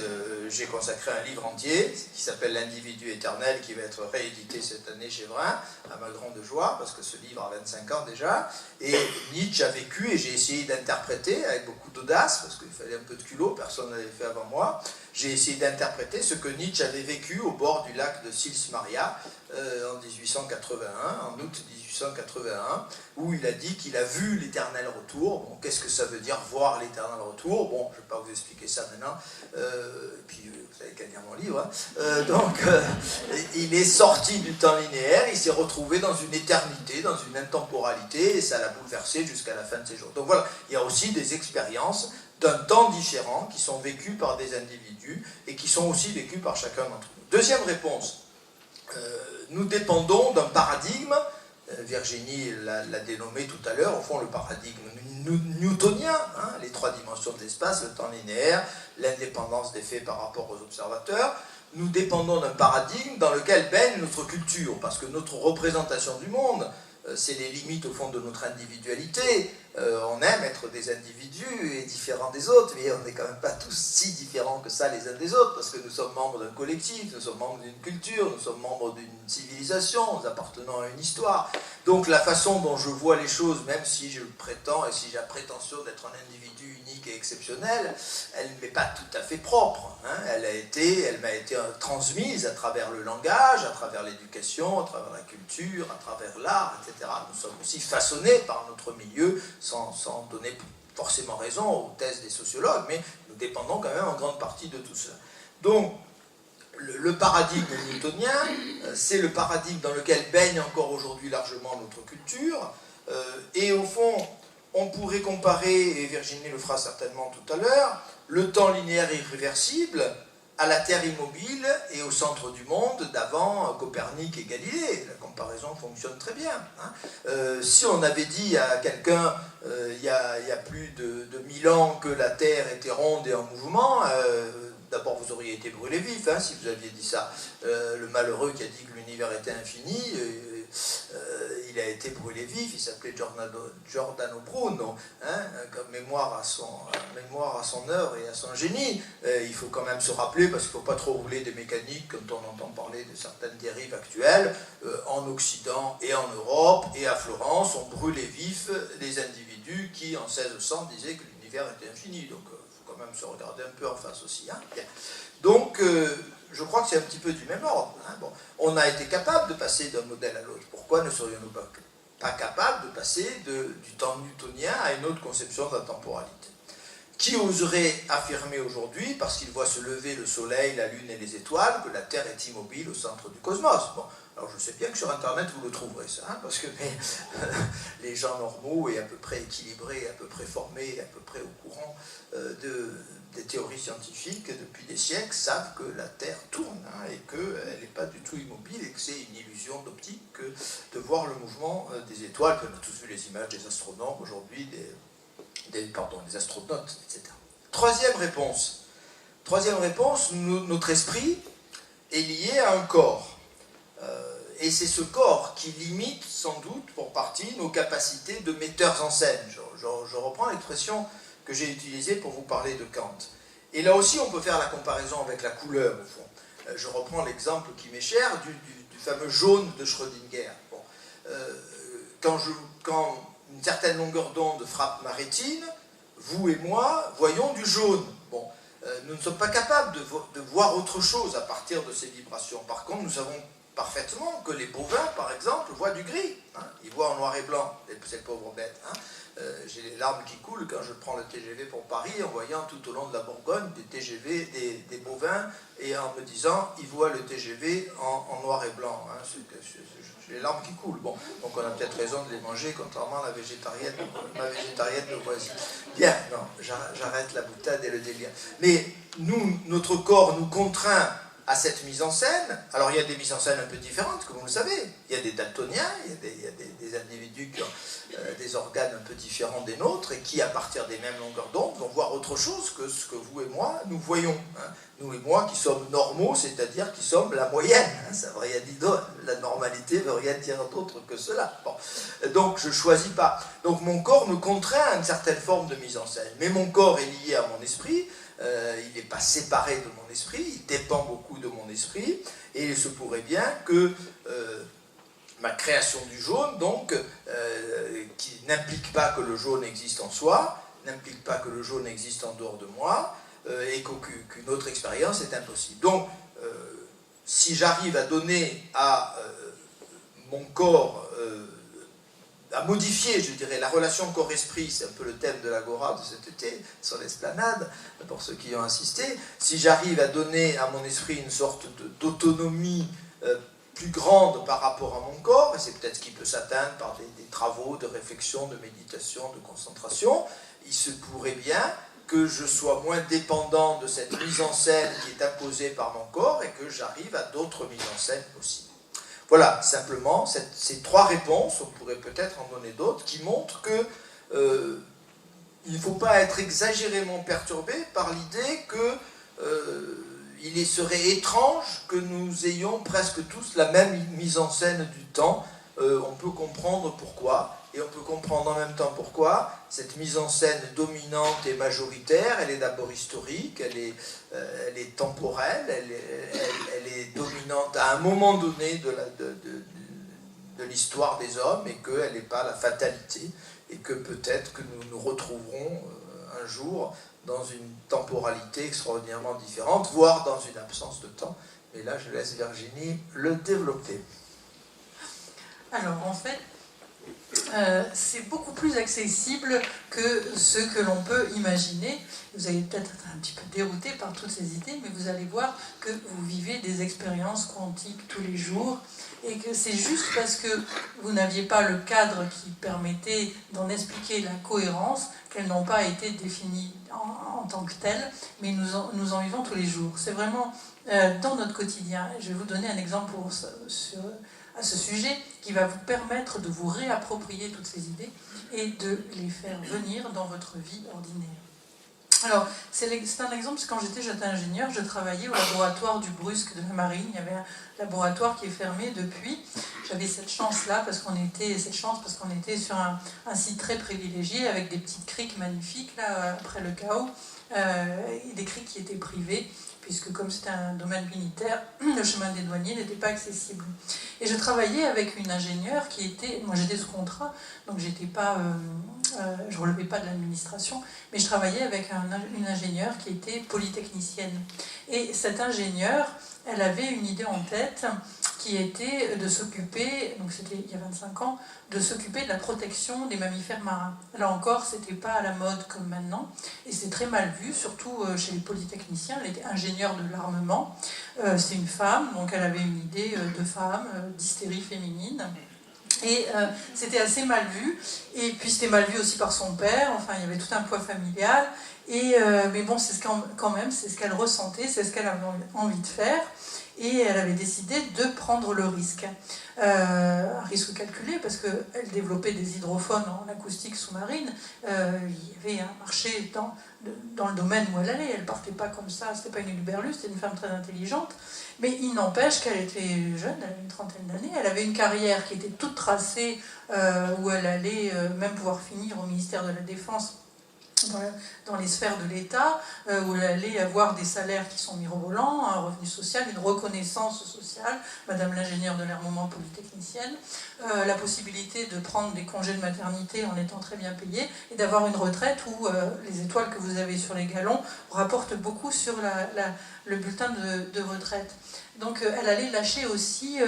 [SPEAKER 1] j'ai consacré un livre entier qui s'appelle L'individu éternel, qui va être réédité cette année chez Vrin, à ma grande joie, parce que ce livre a 25 ans déjà, et Nietzsche a vécu, et j'ai essayé d'interpréter avec beaucoup d'audace, parce qu'il fallait un peu de culot, personne ne l'avait fait avant moi, j'ai essayé d'interpréter ce que Nietzsche avait vécu au bord du lac de Sils Maria en 1881, en août 1881, où il a dit qu'il a vu l'éternel retour. Bon, qu'est-ce que ça veut dire voir l'éternel retour? Bon, je ne vais pas vous expliquer ça maintenant, puis vous avez qu'à lire mon livre. Il est sorti du temps linéaire, il s'est retrouvé dans une éternité, dans une intemporalité, et ça l'a bouleversé jusqu'à la fin de ses jours. Donc voilà, il y a aussi des expériences d'un temps différent qui sont vécues par des individus et qui sont aussi vécues par chacun d'entre nous. Deuxième réponse, nous dépendons d'un paradigme, Virginie l'a dénommé tout à l'heure, au fond le paradigme newtonien, hein, les 3 dimensions de l'espace, le temps linéaire, l'indépendance des faits par rapport aux observateurs. Nous dépendons d'un paradigme dans lequel baigne notre culture, parce que notre représentation du monde, c'est les limites au fond de notre individualité. On aime être des individus et différents des autres, mais on n'est quand même pas tous si différents que ça les uns des autres, parce que nous sommes membres d'un collectif, nous sommes membres d'une culture, nous sommes membres d'une civilisation, nous appartenons à une histoire. Donc la façon dont je vois les choses, même si je prétends et si j'ai la prétention d'être un individu unique et exceptionnel, elle n'est pas tout à fait propre. Hein. Elle m'a été transmise à travers le langage, à travers l'éducation, à travers la culture, à travers l'art, etc. Nous sommes aussi façonnés par notre milieu, sans donner forcément raison aux thèses des sociologues, mais nous dépendons quand même en grande partie de tout cela. Donc, le paradigme newtonien, c'est le paradigme dans lequel baigne encore aujourd'hui largement notre culture, et au fond, on pourrait comparer, et Virginie le fera certainement tout à l'heure, le temps linéaire irréversible à la Terre immobile et au centre du monde d'avant Copernic et Galilée. La comparaison fonctionne très bien. Hein. Si on avait dit à quelqu'un il y a plus de 1000 ans que la Terre était ronde et en mouvement, d'abord vous auriez été brûlé vif hein, si vous aviez dit ça. Le malheureux qui a dit que l'univers était infini, il a été brûlé vif, il s'appelait Giordano Bruno, hein, comme mémoire à son heure et à son génie. Il faut quand même se rappeler, parce qu'il ne faut pas trop rouler des mécaniques quand on entend parler de certaines dérives actuelles, en Occident et en Europe et à Florence, on brûlait vif les individus qui en 1600 disaient que l'univers était infini. Donc il faut quand même se regarder un peu en face aussi. Hein. Donc je crois que c'est un petit peu du même ordre. Hein. Bon, on a été capable de passer d'un modèle à l'autre. Pourquoi ne serions-nous pas capables de passer du temps newtonien à une autre conception de la temporalité? Qui oserait affirmer aujourd'hui, parce qu'il voit se lever le soleil, la lune et les étoiles, que la Terre est immobile au centre du cosmos? Bon, alors je sais bien que sur Internet vous le trouverez ça, hein, parce que les gens normaux et à peu près équilibrés, à peu près formés, à peu près au courant des théories scientifiques depuis des siècles savent que la Terre tourne hein, et qu'elle n'est pas du tout immobile et que c'est une illusion d'optique que de voir le mouvement des étoiles. Puis on a tous vu les images des astronomes aujourd'hui, des astronautes, etc. Troisième réponse, notre esprit est lié à un corps. Et c'est ce corps qui limite sans doute pour partie nos capacités de metteurs en scène. Je reprends l'expression que j'ai utilisée pour vous parler de Kant. Et là aussi on peut faire la comparaison avec la couleur au fond. Je reprends l'exemple qui m'est cher du fameux jaune de Schrödinger. Bon. Quand une certaine longueur d'onde frappe ma rétine, vous et moi voyons du jaune. Bon. Nous ne sommes pas capables de voir autre chose à partir de ces vibrations. Par contre, nous savons parfaitement que les bovins, par exemple, voient du gris. Hein. Ils voient en noir et blanc, ces pauvres bêtes. Hein. J'ai les larmes qui coulent quand je prends le TGV pour Paris, en voyant tout au long de la Bourgogne des TGV, des bovins, et en me disant, ils voient le TGV en noir et blanc. Hein. J'ai les larmes qui coulent. Bon, donc on a peut-être raison de les manger, contrairement à ma végétarienne de voisine. Bien, non, j'arrête la boutade et le délire. Mais notre corps nous contraint à cette mise en scène. Alors il y a des mises en scène un peu différentes, comme vous le savez. Il y a des daltoniens, il y a des individus qui ont des organes un peu différents des nôtres et qui, à partir des mêmes longueurs d'onde, vont voir autre chose que ce que vous et moi, nous voyons. Hein. Nous et moi qui sommes normaux, c'est-à-dire qui sommes la moyenne. Hein. Ça veut rien dire d'autre. La normalité ne veut rien dire d'autre que cela. Bon. Donc je ne choisis pas. Donc mon corps me contraint à une certaine forme de mise en scène. Mais mon corps est lié à mon esprit. Il n'est pas séparé de mon esprit, il dépend beaucoup de mon esprit, et il se pourrait bien que ma création du jaune, donc, qui n'implique pas que le jaune existe en soi, n'implique pas que le jaune existe en dehors de moi, et qu'une autre expérience est impossible. Donc, si j'arrive à donner à mon corps à modifier, je dirais, la relation corps-esprit, c'est un peu le thème de l'Agora de cet été, sur l'esplanade, pour ceux qui y ont assisté, si j'arrive à donner à mon esprit une sorte d'autonomie plus grande par rapport à mon corps, et c'est peut-être ce qui peut s'atteindre par des travaux de réflexion, de méditation, de concentration, il se pourrait bien que je sois moins dépendant de cette mise en scène qui est imposée par mon corps et que j'arrive à d'autres mises en scène possibles. Voilà, simplement, ces trois réponses, on pourrait peut-être en donner d'autres, qui montrent que il ne faut pas être exagérément perturbé par l'idée qu'il serait étrange que nous ayons presque tous la même mise en scène du temps. On peut comprendre pourquoi, et on peut comprendre en même temps pourquoi cette mise en scène dominante et majoritaire, elle est d'abord historique, elle est temporelle, elle est dominante à un moment donné de de l'histoire des hommes et qu'elle n'est pas la fatalité et que peut-être que nous nous retrouverons un jour dans une temporalité extraordinairement différente, voire dans une absence de temps. Et là, je laisse Virginie le développer.
[SPEAKER 2] Alors, en fait, c'est beaucoup plus accessible que ce que l'on peut imaginer. Vous allez peut-être être un petit peu dérouté par toutes ces idées, mais vous allez voir que vous vivez des expériences quantiques tous les jours et que c'est juste parce que vous n'aviez pas le cadre qui permettait d'en expliquer la cohérence qu'elles n'ont pas été définies en tant que telles, mais nous en vivons tous les jours. C'est vraiment dans notre quotidien. Je vais vous donner un exemple à ce sujet qui va vous permettre de vous réapproprier toutes ces idées et de les faire venir dans votre vie ordinaire. Alors, c'est un exemple, c'est quand j'étais jeune ingénieur, je travaillais au laboratoire du Brusque de la Marine. Il y avait un laboratoire qui est fermé depuis. J'avais cette chance-là parce qu'on était sur un site très privilégié avec des petites criques magnifiques là après le chaos, et des criques qui étaient privées, puisque comme c'était un domaine militaire, le chemin des douaniers n'était pas accessible. Et je travaillais avec une ingénieure qui était... Moi j'étais sous contrat, donc j'étais pas, je ne relevais pas de l'administration, mais je travaillais avec une ingénieure qui était polytechnicienne. Et cette ingénieure, elle avait une idée en tête qui était de s'occuper, donc c'était il y a 25 ans, de s'occuper de la protection des mammifères marins. Là encore, c'était pas à la mode comme maintenant, et c'est très mal vu, surtout chez les polytechniciens. Elle était ingénieure de l'armement, c'est une femme, donc elle avait une idée de femme, d'hystérie féminine, et c'était assez mal vu, et puis c'était mal vu aussi par son père, enfin il y avait tout un poids familial, mais bon, quand même, c'est ce qu'elle ressentait, c'est ce qu'elle avait envie de faire. Et elle avait décidé de prendre le risque. Un risque calculé, parce qu'elle développait des hydrophones en acoustique sous-marine. Il y avait un marché dans le domaine où elle allait. Elle ne partait pas comme ça, c'était pas une Uberlus, c'était une femme très intelligente. Mais il n'empêche qu'elle était jeune, elle avait une trentaine d'années. Elle avait une carrière qui était toute tracée, où elle allait même pouvoir finir au ministère de la Défense, dans les sphères de l'État, où elle allait avoir des salaires qui sont mirobolants, un revenu social, une reconnaissance sociale, madame l'ingénieure de l'armement polytechnicienne, la possibilité de prendre des congés de maternité en étant très bien payée, et d'avoir une retraite où les étoiles que vous avez sur les galons rapportent beaucoup sur le bulletin de retraite. Donc elle allait lâcher aussi,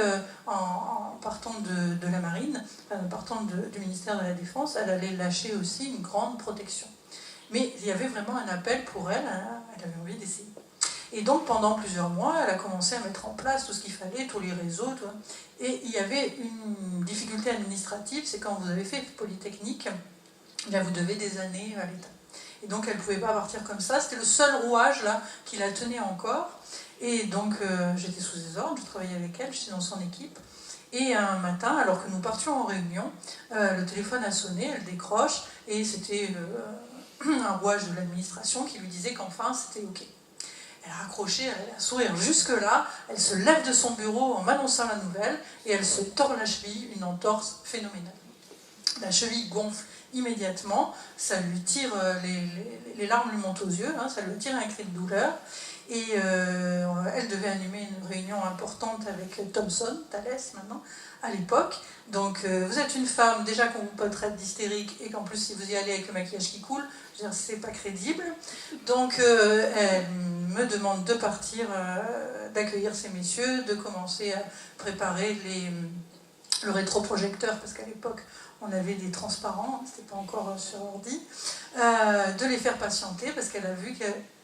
[SPEAKER 2] en partant de la marine, en partant du ministère de la Défense, elle allait lâcher aussi une grande protection. Mais il y avait vraiment un appel pour elle, elle avait envie d'essayer. Et donc pendant plusieurs mois, elle a commencé à mettre en place tout ce qu'il fallait, tous les réseaux, et il y avait une difficulté administrative, c'est quand vous avez fait Polytechnique, eh bien vous devez des années à l'État. Et donc elle ne pouvait pas partir comme ça, c'était le seul rouage là, qui la tenait encore. Et donc j'étais sous ses ordres, je travaillais avec elle, j'étais dans son équipe. Et un matin, alors que nous partions en réunion, le téléphone a sonné, elle décroche, et c'était un rouage de l'administration qui lui disait qu'enfin c'était OK. Elle a raccroché, elle a un sourire jusque-là, elle se lève de son bureau en m'annonçant la nouvelle, et elle se tord la cheville, une entorse phénoménale. La cheville gonfle immédiatement, ça lui tire, les larmes lui montent aux yeux, ça lui tire un cri de douleur, et elle devait animer une réunion importante avec Thomson, Thales maintenant, à l'époque. Donc vous êtes une femme, déjà qu'on vous traite d'hystérique, et qu'en plus si vous y allez avec le maquillage qui coule, je veux dire, c'est pas crédible. Donc elle me demande de partir, d'accueillir ces messieurs, de commencer à préparer le rétroprojecteur, parce qu'à l'époque on avait des transparents, c'était pas encore sur ordi, de les faire patienter, parce qu'elle a vu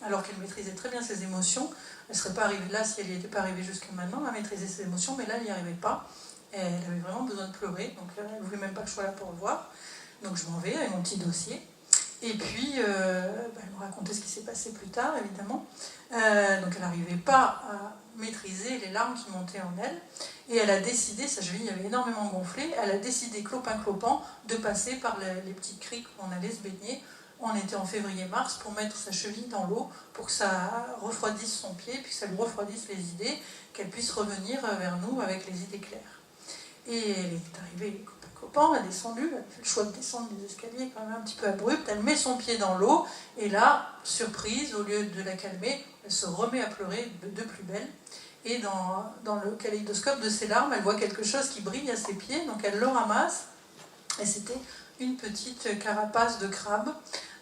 [SPEAKER 2] alors qu'elle maîtrisait très bien ses émotions, elle ne serait pas arrivée là si elle n'y était pas arrivée jusque maintenant à maîtriser ses émotions, mais là elle n'y arrivait pas. Et elle avait vraiment besoin de pleurer, donc elle ne voulait même pas que je sois là pour le voir. Donc je m'en vais avec mon petit dossier. Et puis, elle me racontait ce qui s'est passé plus tard, évidemment. Donc elle n'arrivait pas à maîtriser les larmes qui montaient en elle. Et elle a décidé, sa cheville avait énormément gonflé, elle a décidé, clopin-clopant, de passer par les petites criques où on allait se baigner. On était en février-mars pour mettre sa cheville dans l'eau, pour que ça refroidisse son pied, puis que ça lui refroidisse les idées, qu'elle puisse revenir vers nous avec les idées claires. Et elle est arrivée copain, elle a descendu, elle a fait le choix de descendre des escaliers quand même un petit peu abrupt, elle met son pied dans l'eau, et là, surprise, au lieu de la calmer, elle se remet à pleurer de plus belle. Et dans le kaléidoscope de ses larmes, elle voit quelque chose qui brille à ses pieds, donc elle le ramasse, et c'était une petite carapace de crabe,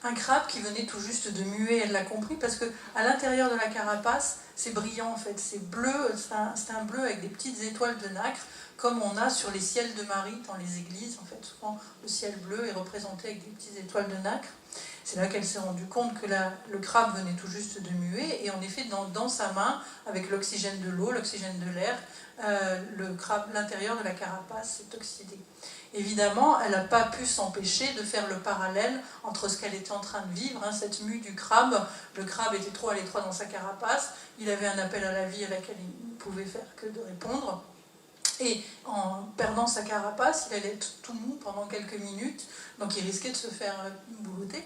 [SPEAKER 2] un crabe qui venait tout juste de muer, elle l'a compris, parce que à l'intérieur de la carapace, c'est brillant en fait, c'est bleu, c'est un bleu avec des petites étoiles de nacre, comme on a sur les ciels de Marie dans les églises, en fait, souvent le ciel bleu est représenté avec des petites étoiles de nacre. C'est là qu'elle s'est rendue compte que le crabe venait tout juste de muer, et en effet, dans sa main, avec l'oxygène de l'eau, l'oxygène de l'air, l'intérieur de la carapace s'est oxydé. Évidemment, elle n'a pas pu s'empêcher de faire le parallèle entre ce qu'elle était en train de vivre, cette mue du crabe. Le crabe était trop à l'étroit dans sa carapace, il avait un appel à la vie à laquelle il ne pouvait faire que de répondre. Et en perdant sa carapace, il allait être tout mou pendant quelques minutes, donc il risquait de se faire boulotter.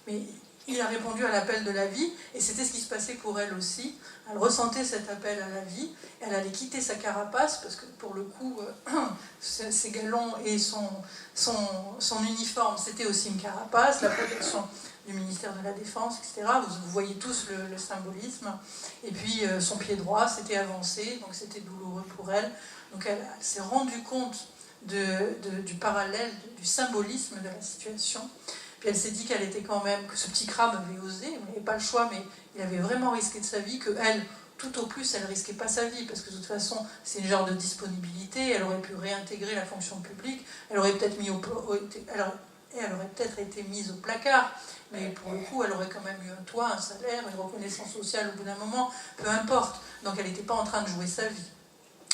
[SPEAKER 2] Mais il a répondu à l'appel de la vie, et c'était ce qui se passait pour elle aussi. Elle ressentait cet appel à la vie, elle allait quitter sa carapace, parce que pour le coup, ses galons et son uniforme, c'était aussi une carapace, la protection du ministère de la Défense, etc. Vous voyez tous le symbolisme. Et puis son pied droit s'était avancé, donc c'était douloureux pour elle. Donc elle s'est rendue compte du parallèle, du symbolisme de la situation. Puis elle s'est dit qu'elle était quand même, que ce petit crabe avait osé, il n'avait pas le choix, mais il avait vraiment risqué de sa vie, qu'elle, tout au plus, elle ne risquait pas sa vie, parce que de toute façon, c'est une genre de disponibilité, elle aurait pu réintégrer la fonction publique, elle aurait peut-être été mise au placard, mais pour le coup, elle aurait quand même eu un toit, un salaire, une reconnaissance sociale au bout d'un moment, peu importe. Donc elle n'était pas en train de jouer sa vie.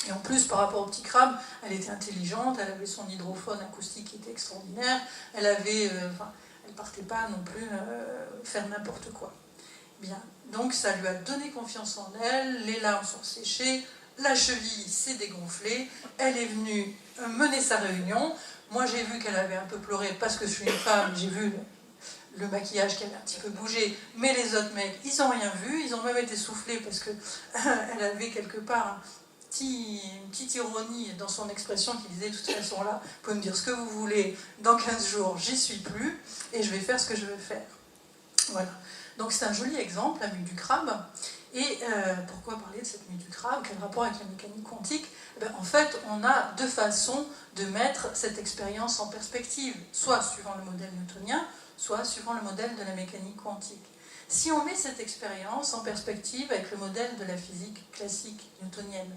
[SPEAKER 2] Et en plus, par rapport au petit crabe, elle était intelligente, elle avait son hydrophone acoustique qui était extraordinaire, elle partait pas non plus faire n'importe quoi. Bien, donc ça lui a donné confiance en elle, les larmes sont séchées, la cheville s'est dégonflée, elle est venue mener sa réunion. Moi j'ai vu qu'elle avait un peu pleuré parce que je suis une femme, j'ai vu le maquillage qui avait un petit peu bougé, mais les autres mecs, ils n'ont rien vu, ils ont même été soufflés parce qu'elle avait quelque part une petite ironie dans son expression qui disait de toute façon là, vous pouvez me dire ce que vous voulez, dans 15 jours j'y suis plus et je vais faire ce que je veux faire. Voilà. Donc c'est un joli exemple, la mue du crabe. Et pourquoi parler de cette mue du crabe? Quel rapport avec la mécanique quantique? En fait, on a deux façons de mettre cette expérience en perspective, soit suivant le modèle newtonien, soit suivant le modèle de la mécanique quantique. Si on met cette expérience en perspective avec le modèle de la physique classique newtonienne,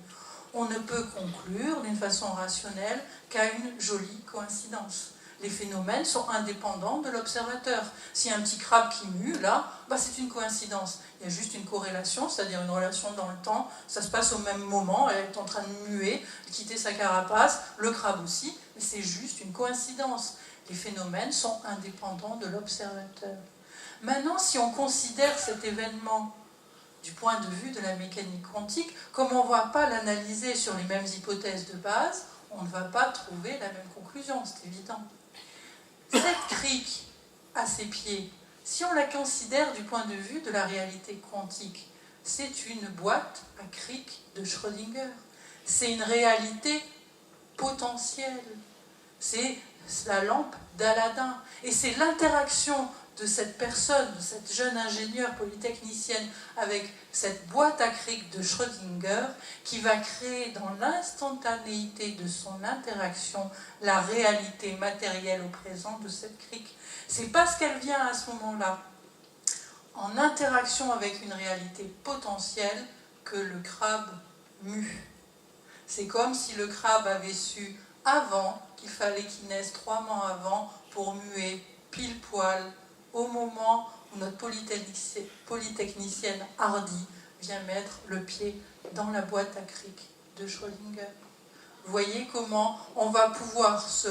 [SPEAKER 2] on ne peut conclure d'une façon rationnelle qu'à une jolie coïncidence. Les phénomènes sont indépendants de l'observateur. S'il y a un petit crabe qui mue, là, c'est une coïncidence. Il y a juste une corrélation, c'est-à-dire une relation dans le temps. Ça se passe au même moment, elle est en train de muer, de quitter sa carapace, le crabe aussi, mais c'est juste une coïncidence. Les phénomènes sont indépendants de l'observateur. Maintenant, si on considère cet événement du point de vue de la mécanique quantique, comme on ne va pas l'analyser sur les mêmes hypothèses de base, on ne va pas trouver la même conclusion, c'est évident. Cette crique à ses pieds, si on la considère du point de vue de la réalité quantique, c'est une boîte à crique de Schrödinger. C'est une réalité potentielle. C'est la lampe d'Aladin. Et c'est l'interaction de cette personne, de cette jeune ingénieure polytechnicienne avec cette boîte à crique de Schrödinger qui va créer dans l'instantanéité de son interaction la réalité matérielle au présent de cette crique. C'est parce qu'elle vient à ce moment-là en interaction avec une réalité potentielle que le crabe mue. C'est comme si le crabe avait su avant qu'il fallait qu'il naisse 3 mois avant pour muer pile poil au moment où notre polytechnicienne hardie vient mettre le pied dans la boîte à crique de Schrödinger. Vous voyez comment on va pouvoir se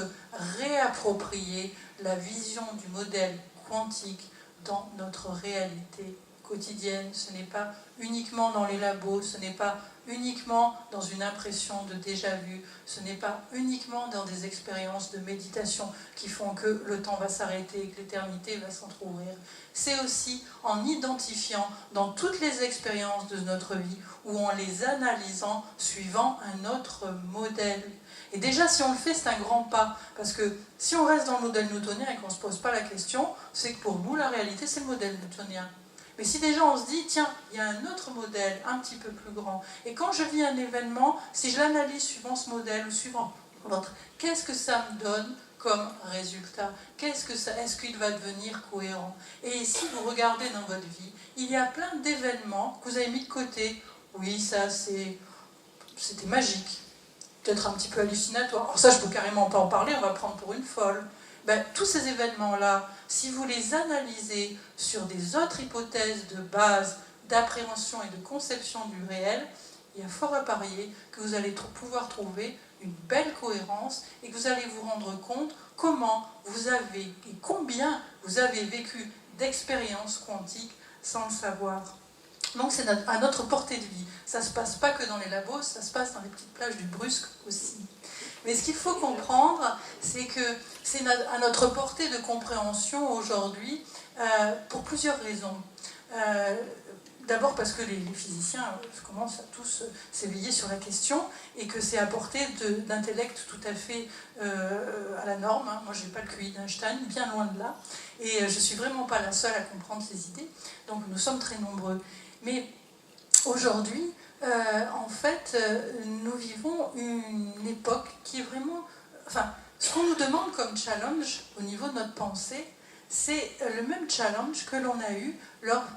[SPEAKER 2] réapproprier la vision du modèle quantique dans notre réalité quotidienne. Ce n'est pas uniquement dans les labos, ce n'est pas uniquement dans une impression de déjà-vu, ce n'est pas uniquement dans des expériences de méditation qui font que le temps va s'arrêter et que l'éternité va s'entrouvrir. C'est aussi en identifiant dans toutes les expériences de notre vie ou en les analysant suivant un autre modèle. Et déjà, si on le fait, c'est un grand pas. Parce que si on reste dans le modèle newtonien et qu'on ne se pose pas la question, c'est que pour nous, la réalité, c'est le modèle newtonien. Mais si déjà on se dit, tiens, il y a un autre modèle un petit peu plus grand, et quand je vis un événement, si je l'analyse suivant ce modèle ou suivant l'autre, qu'est-ce que ça me donne comme résultat? Est-ce qu'il va devenir cohérent? Et si vous regardez dans votre vie, il y a plein d'événements que vous avez mis de côté. Oui, ça c'était magique, peut-être un petit peu hallucinatoire. Alors ça, je peux carrément pas en parler, on va prendre pour une folle. Ben, tous ces événements-là, si vous les analysez sur des autres hypothèses de base, d'appréhension et de conception du réel, il y a fort à parier que vous allez pouvoir trouver une belle cohérence et que vous allez vous rendre compte comment vous avez et combien vous avez vécu d'expériences quantiques sans le savoir. Donc c'est à notre portée de vie. Ça ne se passe pas que dans les labos, ça se passe dans les petites plages du Brusque aussi. Mais ce qu'il faut comprendre, c'est que c'est à notre portée de compréhension aujourd'hui pour plusieurs raisons. D'abord parce que les physiciens commencent à tous s'éveiller sur la question et que c'est à portée d'intellect tout à fait à la norme. Moi, je n'ai pas le QI d'Einstein, bien loin de là. Et je ne suis vraiment pas la seule à comprendre ces idées. Donc nous sommes très nombreux. Mais aujourd'hui, en fait, nous vivons une époque qui est vraiment... Enfin, ce qu'on nous demande comme challenge au niveau de notre pensée, c'est le même challenge que l'on a eu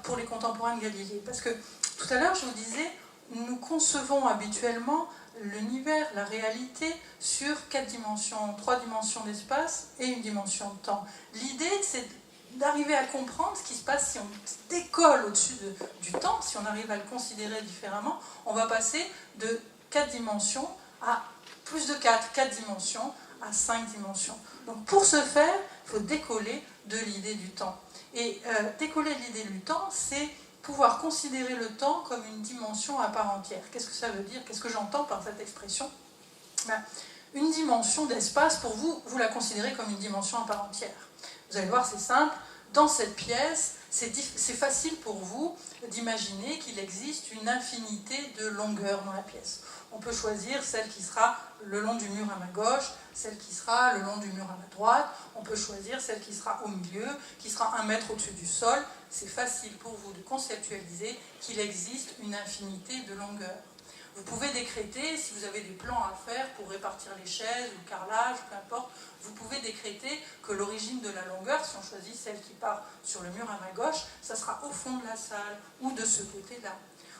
[SPEAKER 2] pour les contemporains de Galilée. Parce que tout à l'heure, je vous disais, nous concevons habituellement l'univers, la réalité, sur 4 dimensions, 3 dimensions d'espace et une dimension de temps. L'idée, c'est d'arriver à comprendre ce qui se passe si on décolle au-dessus du temps, si on arrive à le considérer différemment, on va passer de 4 dimensions à plus de 4 dimensions à 5 dimensions. Donc pour ce faire, il faut décoller de l'idée du temps. Et décoller de l'idée du temps, c'est pouvoir considérer le temps comme une dimension à part entière. Qu'est-ce que ça veut dire? Qu'est-ce que j'entends par cette expression? Une dimension d'espace, pour vous, vous la considérez comme une dimension à part entière. Vous allez voir, c'est simple. Dans cette pièce, c'est facile pour vous d'imaginer qu'il existe une infinité de longueurs dans la pièce. On peut choisir celle qui sera le long du mur à ma gauche, celle qui sera le long du mur à ma droite. On peut choisir celle qui sera au milieu, qui sera 1 mètre au-dessus du sol. C'est facile pour vous de conceptualiser qu'il existe une infinité de longueurs. Vous pouvez décréter, si vous avez des plans à faire pour répartir les chaises ou le carrelage, peu importe, vous pouvez décréter que l'origine de la longueur, si on choisit celle qui part sur le mur à ma gauche, ça sera au fond de la salle ou de ce côté-là.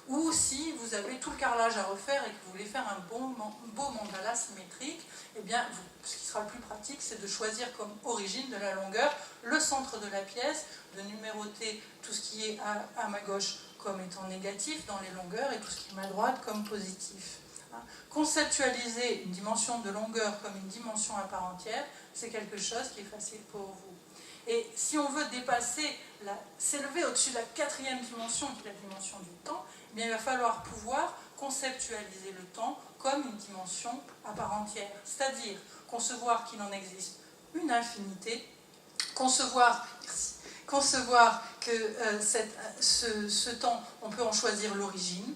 [SPEAKER 2] Ou si vous avez tout le carrelage à refaire et que vous voulez faire un beau mandala symétrique, eh bien, ce qui sera le plus pratique, c'est de choisir comme origine de la longueur le centre de la pièce, de numéroter tout ce qui est à ma gauche comme étant négatif dans les longueurs et tout ce qui est à ma droite comme positif. Conceptualiser une dimension de longueur comme une dimension à part entière, c'est quelque chose qui est facile pour vous. Et si on veut s'élever au-dessus de la 4e dimension, qui est la dimension du temps, eh bien, il va falloir pouvoir conceptualiser le temps comme une dimension à part entière. C'est-à-dire concevoir qu'il en existe une infinité, concevoir que ce temps, on peut en choisir l'origine,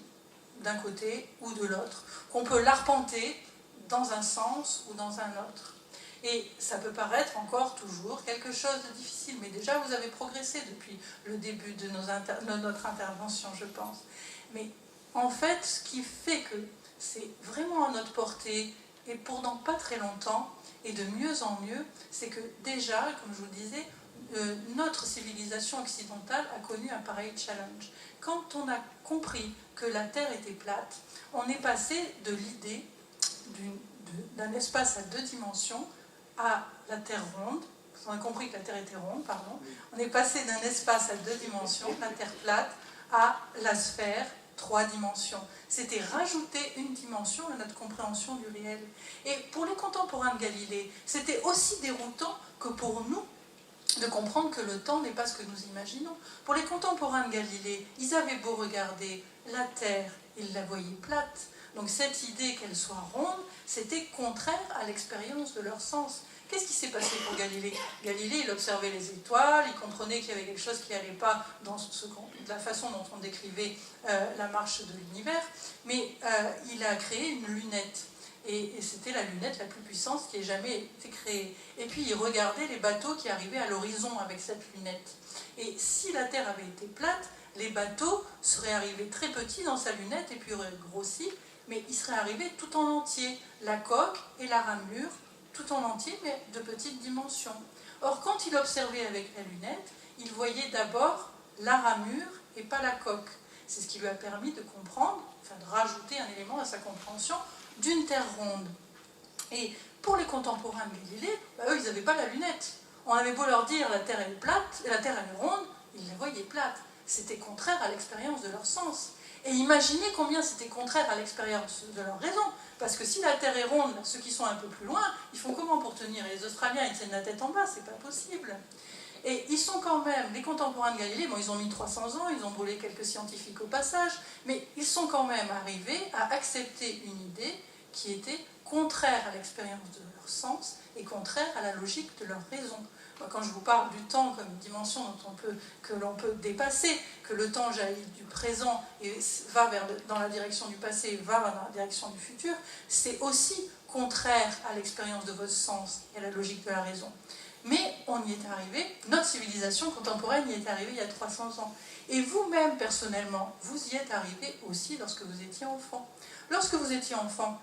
[SPEAKER 2] d'un côté ou de l'autre, qu'on peut l'arpenter dans un sens ou dans un autre. Et ça peut paraître encore toujours quelque chose de difficile, mais déjà vous avez progressé depuis le début de notre intervention, je pense. Mais en fait, ce qui fait que c'est vraiment à notre portée, et pour dans pas très longtemps, et de mieux en mieux, c'est que déjà, comme je vous le disais, notre civilisation occidentale a connu un pareil challenge. Quand on a compris que la Terre était plate, on est passé de l'idée d'un espace à 2 dimensions à la Terre ronde. On a compris que la Terre était ronde, pardon. On est passé d'un espace à 2 dimensions, la Terre plate, à la sphère, 3 dimensions. C'était rajouter une dimension à notre compréhension du réel. Et pour les contemporains de Galilée, c'était aussi déroutant que pour nous de comprendre que le temps n'est pas ce que nous imaginons. Pour les contemporains de Galilée, ils avaient beau regarder la Terre, ils la voyaient plate. Donc cette idée qu'elle soit ronde, c'était contraire à l'expérience de leur sens. Qu'est-ce qui s'est passé pour Galilée? Galilée, il observait les étoiles, il comprenait qu'il y avait quelque chose qui n'allait pas dans la façon dont on décrivait la marche de l'univers, mais il a créé une lunette. Et c'était la lunette la plus puissante qui ait jamais été créée. Et puis il regardait les bateaux qui arrivaient à l'horizon avec cette lunette. Et si la Terre avait été plate, les bateaux seraient arrivés très petits dans sa lunette et puis auraient grossi, mais ils seraient arrivés tout en entier, la coque et la ramure, tout en entier, mais de petite dimension. Or, quand il observait avec la lunette, il voyait d'abord la ramure et pas la coque. C'est ce qui lui a permis de comprendre, enfin de rajouter un élément à sa compréhension d'une Terre ronde. Et pour les contemporains de Galilée, eux, ils n'avaient pas la lunette. On avait beau leur dire la Terre est plate, la Terre est ronde, ils la voyaient plate. C'était contraire à l'expérience de leur sens. Et imaginez combien c'était contraire à l'expérience de leur raison. Parce que si la Terre est ronde, ceux qui sont un peu plus loin, ils font comment pour tenir? Les Australiens, ils tiennent la tête en bas, c'est pas possible. Et ils sont quand même, les contemporains de Galilée, bon, ils ont mis 300 ans, ils ont brûlé quelques scientifiques au passage, mais ils sont quand même arrivés à accepter une idée qui était contraire à l'expérience de leur sens et contraire à la logique de leur raison. Moi, quand je vous parle du temps comme une dimension que l'on peut dépasser, que le temps jaillit du présent et va dans la direction du passé et va dans la direction du futur, c'est aussi contraire à l'expérience de votre sens et à la logique de la raison. Mais on y est arrivé, notre civilisation contemporaine y est arrivée il y a 300 ans. Et vous-même, personnellement, vous y êtes arrivé aussi lorsque vous étiez enfant. Lorsque vous étiez enfant,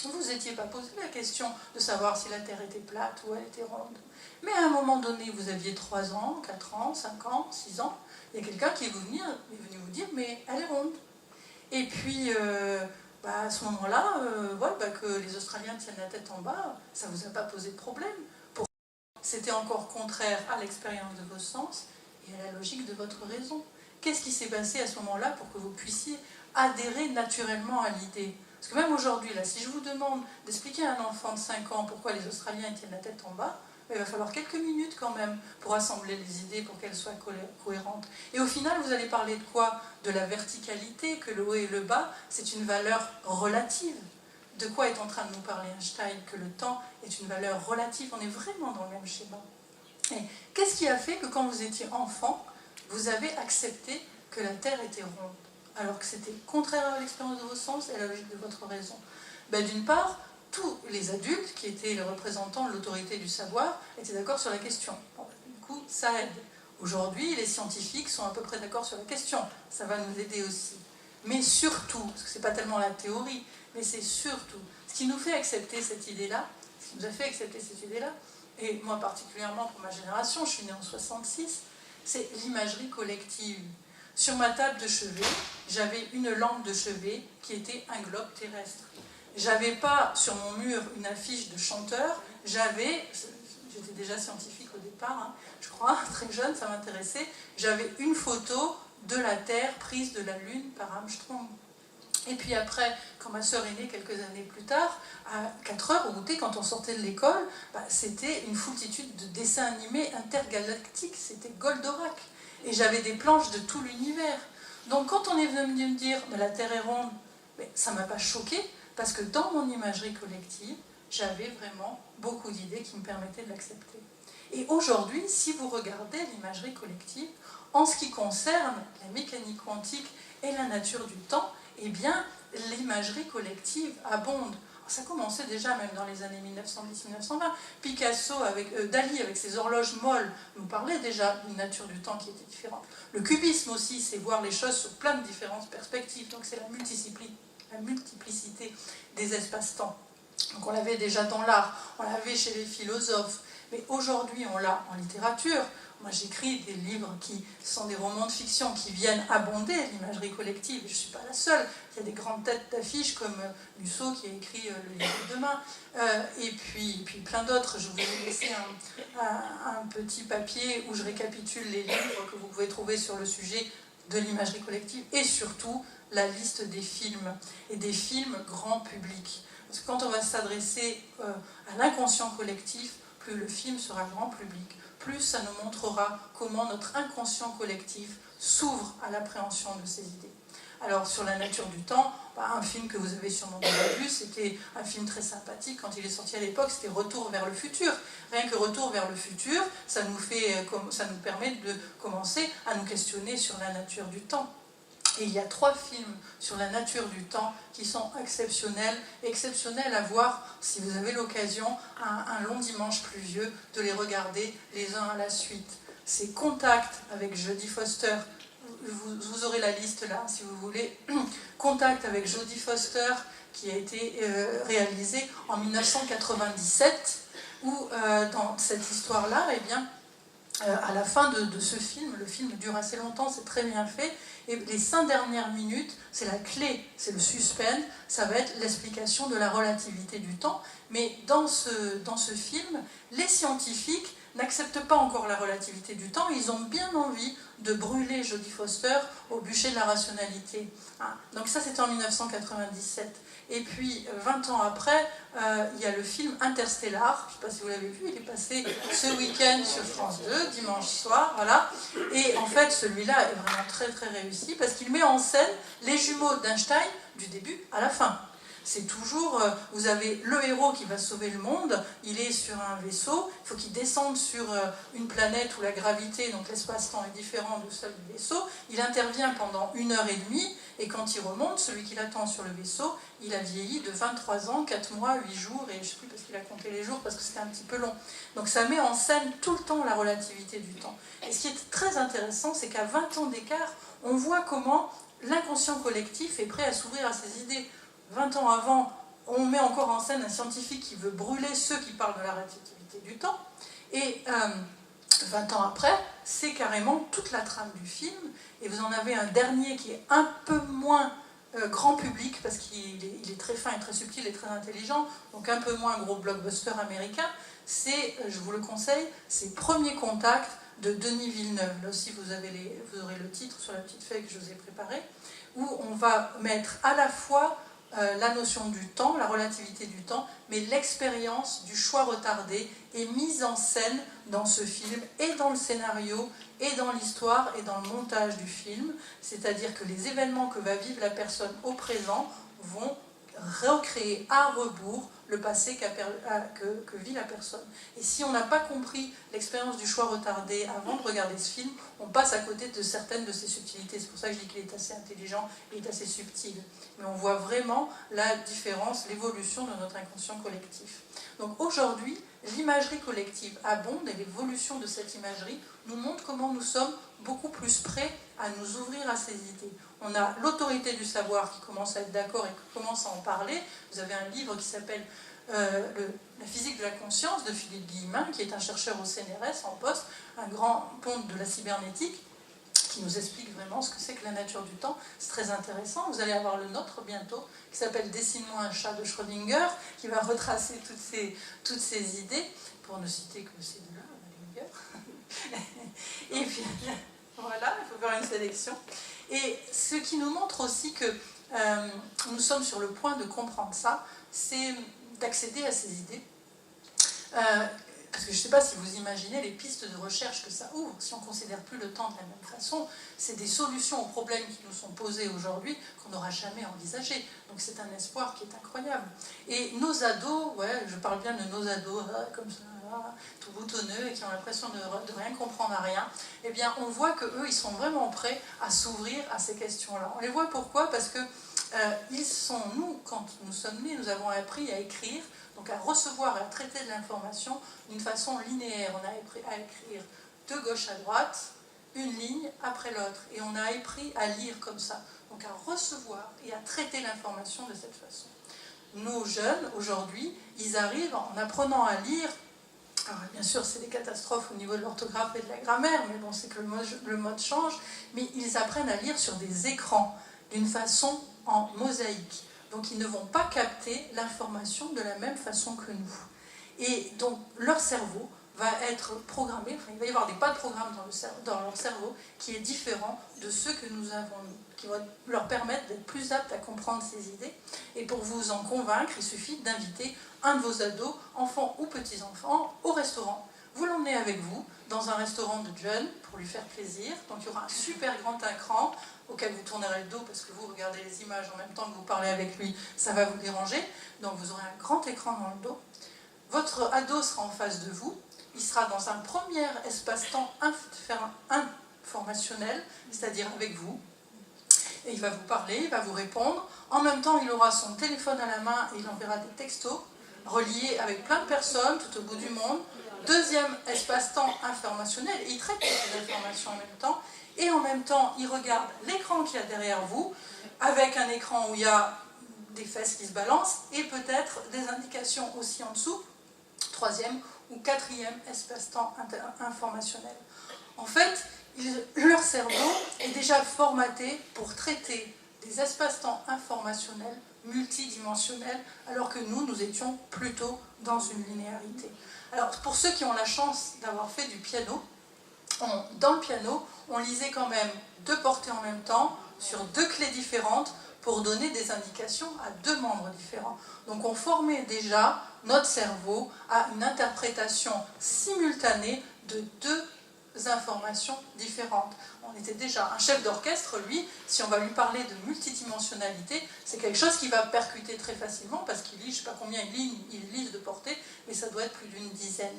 [SPEAKER 2] vous ne vous étiez pas posé la question de savoir si la Terre était plate ou elle était ronde. Mais à un moment donné, vous aviez 3 ans, 4 ans, 5 ans, 6 ans, il y a quelqu'un qui est venu vous dire « mais elle est ronde ». Et puis, à ce moment-là, que les Australiens tiennent la tête en bas, ça ne vous a pas posé de problème. C'était encore contraire à l'expérience de vos sens et à la logique de votre raison. Qu'est-ce qui s'est passé à ce moment-là pour que vous puissiez adhérer naturellement à l'idée? Parce que même aujourd'hui, là, si je vous demande d'expliquer à un enfant de 5 ans pourquoi les Australiens tiennent la tête en bas, il va falloir quelques minutes quand même pour assembler les idées, pour qu'elles soient cohérentes. Et au final, vous allez parler de quoi? De la verticalité, que le haut et le bas, c'est une valeur relative. De quoi est en train de nous parler Einstein? Que le temps est une valeur relative. On est vraiment dans le même schéma. Et qu'est-ce qui a fait que quand vous étiez enfant, vous avez accepté que la Terre était ronde, alors que c'était contraire à l'expérience de vos sens et à la logique de votre raison? D'une part, tous les adultes, qui étaient les représentants de l'autorité du savoir, étaient d'accord sur la question. Du coup, ça aide. Aujourd'hui, les scientifiques sont à peu près d'accord sur la question. Ça va nous aider aussi. Mais surtout, parce que ce n'est pas tellement la théorie, mais c'est surtout ce qui nous fait accepter cette idée-là, ce qui nous a fait accepter cette idée-là, et moi particulièrement pour ma génération, je suis née en 66, c'est l'imagerie collective. Sur ma table de chevet, j'avais une lampe de chevet qui était un globe terrestre. J'avais pas sur mon mur une affiche de chanteur, j'étais déjà scientifique au départ, je crois, très jeune, ça m'intéressait, j'avais une photo de la Terre prise de la Lune par Armstrong. Et puis après, quand ma sœur est née quelques années plus tard, à 4 heures au goûter, quand on sortait de l'école, c'était une foultitude de dessins animés intergalactiques, c'était Goldorak. Et j'avais des planches de tout l'univers. Donc quand on est venu me dire « la Terre est ronde », ça ne m'a pas choqué, parce que dans mon imagerie collective, j'avais vraiment beaucoup d'idées qui me permettaient de l'accepter. Et aujourd'hui, si vous regardez l'imagerie collective, en ce qui concerne la mécanique quantique et la nature du temps, eh bien, l'imagerie collective abonde. Ça commençait déjà même dans les années 1910-1920. Picasso, Dali, avec ses horloges molles, nous parlait déjà d'une nature du temps qui était différente. Le cubisme aussi, c'est voir les choses sur plein de différentes perspectives. Donc c'est la multiplicité des espaces-temps. Donc on l'avait déjà dans l'art, on l'avait chez les philosophes, mais aujourd'hui on l'a en littérature. Moi j'écris des livres qui sont des romans de fiction qui viennent abonder l'imagerie collective, et je ne suis pas la seule. Il y a des grandes têtes d'affiches comme Musso qui a écrit Le livre de demain, et puis plein d'autres. Je vous ai laissé un petit papier où je récapitule les livres que vous pouvez trouver sur le sujet de l'imagerie collective, et surtout la liste des films, et des films grand public. Parce que quand on va s'adresser à l'inconscient collectif, plus le film sera grand public, plus ça nous montrera comment notre inconscient collectif s'ouvre à l'appréhension de ces idées. Alors sur la nature du temps, un film que vous avez sûrement déjà vu, c'était un film très sympathique quand il est sorti à l'époque, c'était Retour vers le futur. Rien que Retour vers le futur, ça nous permet de commencer à nous questionner sur la nature du temps. Et il y a 3 films sur la nature du temps qui sont exceptionnels à voir si vous avez l'occasion, un long dimanche pluvieux, de les regarder les uns à la suite. C'est Contact avec Jodie Foster, vous aurez la liste là si vous voulez. Contact avec Jodie Foster qui a été réalisé en 1997, où dans cette histoire-là, eh bien, à la fin de ce film, le film dure assez longtemps, c'est très bien fait, et les 5 dernières minutes, c'est la clé, c'est le suspense, ça va être l'explication de la relativité du temps. Mais dans ce film, les scientifiques n'acceptent pas encore la relativité du temps, ils ont bien envie de brûler Jodie Foster au bûcher de la rationalité. Donc ça, c'était en 1997. Et puis, 20 ans après, il y a le film Interstellar, je ne sais pas si vous l'avez vu, il est passé ce week-end sur France 2, dimanche soir, voilà. Et en fait, celui-là est vraiment très très réussi, parce qu'il met en scène les jumeaux d'Einstein du début à la fin. C'est toujours, vous avez le héros qui va sauver le monde, il est sur un vaisseau, il faut qu'il descende sur une planète où la gravité, donc l'espace-temps est différent de celle du vaisseau, il intervient pendant 1h30, et quand il remonte, celui qui l'attend sur le vaisseau, il a vieilli de 23 ans, 4 mois, 8 jours, et je ne sais plus parce qu'il a compté les jours, parce que c'était un petit peu long. Donc ça met en scène tout le temps la relativité du temps. Et ce qui est très intéressant, c'est qu'à 20 ans d'écart, on voit comment l'inconscient collectif est prêt à s'ouvrir à ses idées. 20 ans avant, on met encore en scène un scientifique qui veut brûler ceux qui parlent de la relativité du temps. Et 20 ans après, c'est carrément toute la trame du film. Et vous en avez un dernier qui est un peu moins grand public, parce qu'il est très fin et très subtil et très intelligent, donc un peu moins gros blockbuster américain. C'est, je vous le conseille, c'est Premier Contact de Denis Villeneuve. Là aussi, vous aurez le titre sur la petite feuille que je vous ai préparée, où on va mettre à la fois la notion du temps, la relativité du temps, mais l'expérience du choix retardé est mise en scène dans ce film, et dans le scénario, et dans l'histoire, et dans le montage du film. C'est-à-dire que les événements que va vivre la personne au présent vont recréer à rebours le passé que vit la personne. Et si on n'a pas compris l'expérience du choix retardé avant de regarder ce film, on passe à côté de certaines de ses subtilités. C'est pour ça que je dis qu'il est assez intelligent et est assez subtil. Mais on voit vraiment la différence, l'évolution de notre inconscient collectif. Donc aujourd'hui, l'imagerie collective abonde, et l'évolution de cette imagerie nous montre comment nous sommes beaucoup plus prêts à nous ouvrir à ces idées. On a l'autorité du savoir qui commence à être d'accord et qui commence à en parler. Vous avez un livre qui s'appelle La physique de la conscience de Philippe Guillemin, qui est un chercheur au CNRS en poste, un grand ponte de la cybernétique, qui nous explique vraiment ce que c'est que la nature du temps. C'est très intéressant. Vous allez avoir le nôtre bientôt, qui s'appelle « Dessine-moi un chat » de Schrödinger, qui va retracer toutes ces idées, pour ne citer que ces deux-là, et puis, voilà, il faut faire une sélection. Et ce qui nous montre aussi que nous sommes sur le point de comprendre ça, c'est d'accéder à ces idées. Parce que je ne sais pas si vous imaginez les pistes de recherche que ça ouvre, si on ne considère plus le temps de la même façon. C'est des solutions aux problèmes qui nous sont posés aujourd'hui qu'on n'aura jamais envisagées. Donc c'est un espoir qui est incroyable. Et nos ados, ouais, je parle bien de nos ados, comme ça, tout boutonneux, et qui ont l'impression de rien comprendre à rien, eh bien on voit qu'eux, ils sont vraiment prêts à s'ouvrir à ces questions-là. On les voit pourquoi ? Parce que nous, quand nous sommes nés, nous avons appris à écrire, donc à recevoir et à traiter de l'information d'une façon linéaire. On a appris à écrire de gauche à droite, une ligne après l'autre. Et on a appris à lire comme ça. Donc à recevoir et à traiter l'information de cette façon. Nos jeunes, aujourd'hui, ils arrivent en apprenant à lire. Alors, bien sûr, c'est des catastrophes au niveau de l'orthographe et de la grammaire, mais bon, c'est que le mode change. Mais ils apprennent à lire sur des écrans, d'une façon en mosaïque. Donc ils ne vont pas capter l'information de la même façon que nous. Et donc leur cerveau va être programmé, enfin il va y avoir des pas de programme dans leur cerveau qui est différent de ceux que nous avons nous, qui vont leur permettre d'être plus aptes à comprendre ces idées. Et pour vous en convaincre, il suffit d'inviter un de vos ados, enfants ou petits-enfants, au restaurant. Vous l'emmenez avec vous dans un restaurant de jeunes pour lui faire plaisir. Donc il y aura un super grand écran auquel vous tournerez le dos parce que vous regardez les images en même temps que vous parlez avec lui, ça va vous déranger. Donc vous aurez un grand écran dans le dos. Votre ado sera en face de vous. Il sera dans un premier espace-temps informationnel, c'est-à-dire avec vous. Et il va vous parler, il va vous répondre. En même temps, il aura son téléphone à la main et il enverra des textos reliés avec plein de personnes tout au bout du monde. Deuxième espace-temps informationnel, il traite les informations en même temps. Et en même temps, il regarde l'écran qu'il y a derrière vous, avec un écran où il y a des fesses qui se balancent, et peut-être des indications aussi en dessous. Troisième ou quatrième espace-temps informationnel. En fait, leur cerveau est déjà formaté pour traiter des espaces-temps informationnels multidimensionnels, alors que nous étions plutôt dans une linéarité. Alors, pour ceux qui ont la chance d'avoir fait du piano, dans le piano, on lisait quand même 2 portées en même temps, sur 2 clés différentes, pour donner des indications à 2 membres différents. Donc on formait déjà notre cerveau à une interprétation simultanée de 2 informations différentes. On était déjà un chef d'orchestre, lui, si on va lui parler de multidimensionnalité, c'est quelque chose qui va percuter très facilement parce qu'il lit, je ne sais pas combien il lit de portées, mais ça doit être plus d'une dizaine.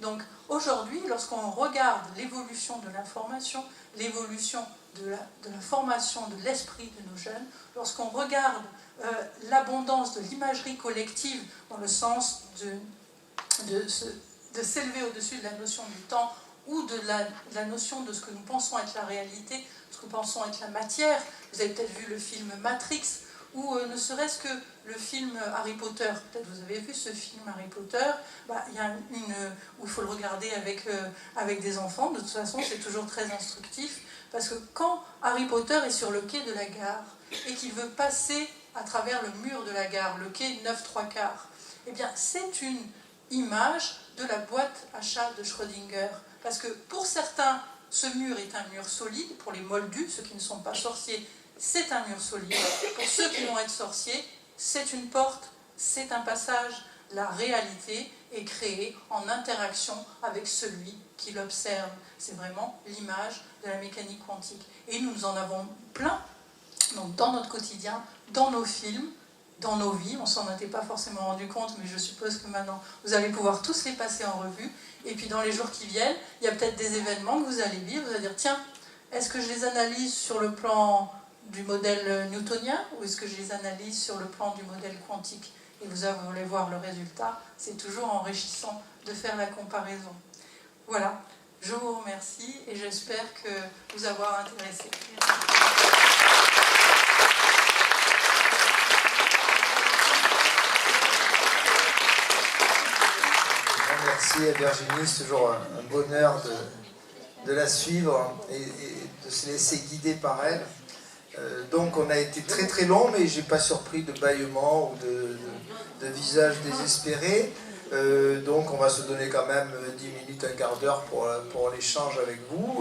[SPEAKER 2] Donc aujourd'hui, lorsqu'on regarde l'évolution de l'information, l'évolution de la formation de l'esprit de nos jeunes, lorsqu'on regarde l'abondance de l'imagerie collective dans le sens de s'élever au-dessus de la notion du temps ou de la notion de ce que nous pensons être la réalité, ce que nous pensons être la matière. Vous avez peut-être vu le film Matrix, ou ne serait-ce que le film Harry Potter. Peut-être vous avez vu ce film Harry Potter. Il y a où il faut le regarder avec des enfants. De toute façon, c'est toujours très instructif. Parce que quand Harry Potter est sur le quai de la gare et qu'il veut passer à travers le mur de la gare, le quai 9/3, eh bien, c'est une image de la boîte à chat de Schrödinger. Parce que pour certains, ce mur est un mur solide. Pour les moldus, ceux qui ne sont pas sorciers, c'est un mur solide. Pour ceux qui vont être sorciers, c'est une porte, c'est un passage. La réalité est créée en interaction avec celui qui l'observe. C'est vraiment l'image de la mécanique quantique. Et nous en avons plein donc, dans notre quotidien, dans nos films, dans nos vies. On ne s'en était pas forcément rendu compte, mais je suppose que maintenant, vous allez pouvoir tous les passer en revue. Et puis dans les jours qui viennent, il y a peut-être des événements que vous allez vivre. Vous allez dire, tiens, est-ce que je les analyse sur le plan du modèle newtonien ou est-ce que je les analyse sur le plan du modèle quantique? Et vous allez voir le résultat. C'est toujours enrichissant de faire la comparaison. Voilà, je vous remercie et j'espère que vous avoir intéressé.
[SPEAKER 1] Merci à Virginie, c'est toujours un bonheur de la suivre et de se laisser guider par elle. Donc on a été très très long, mais j'ai pas surpris de bâillements ou de visages désespérés. Donc on va se donner quand même 10 minutes, un quart d'heure pour l'échange avec vous.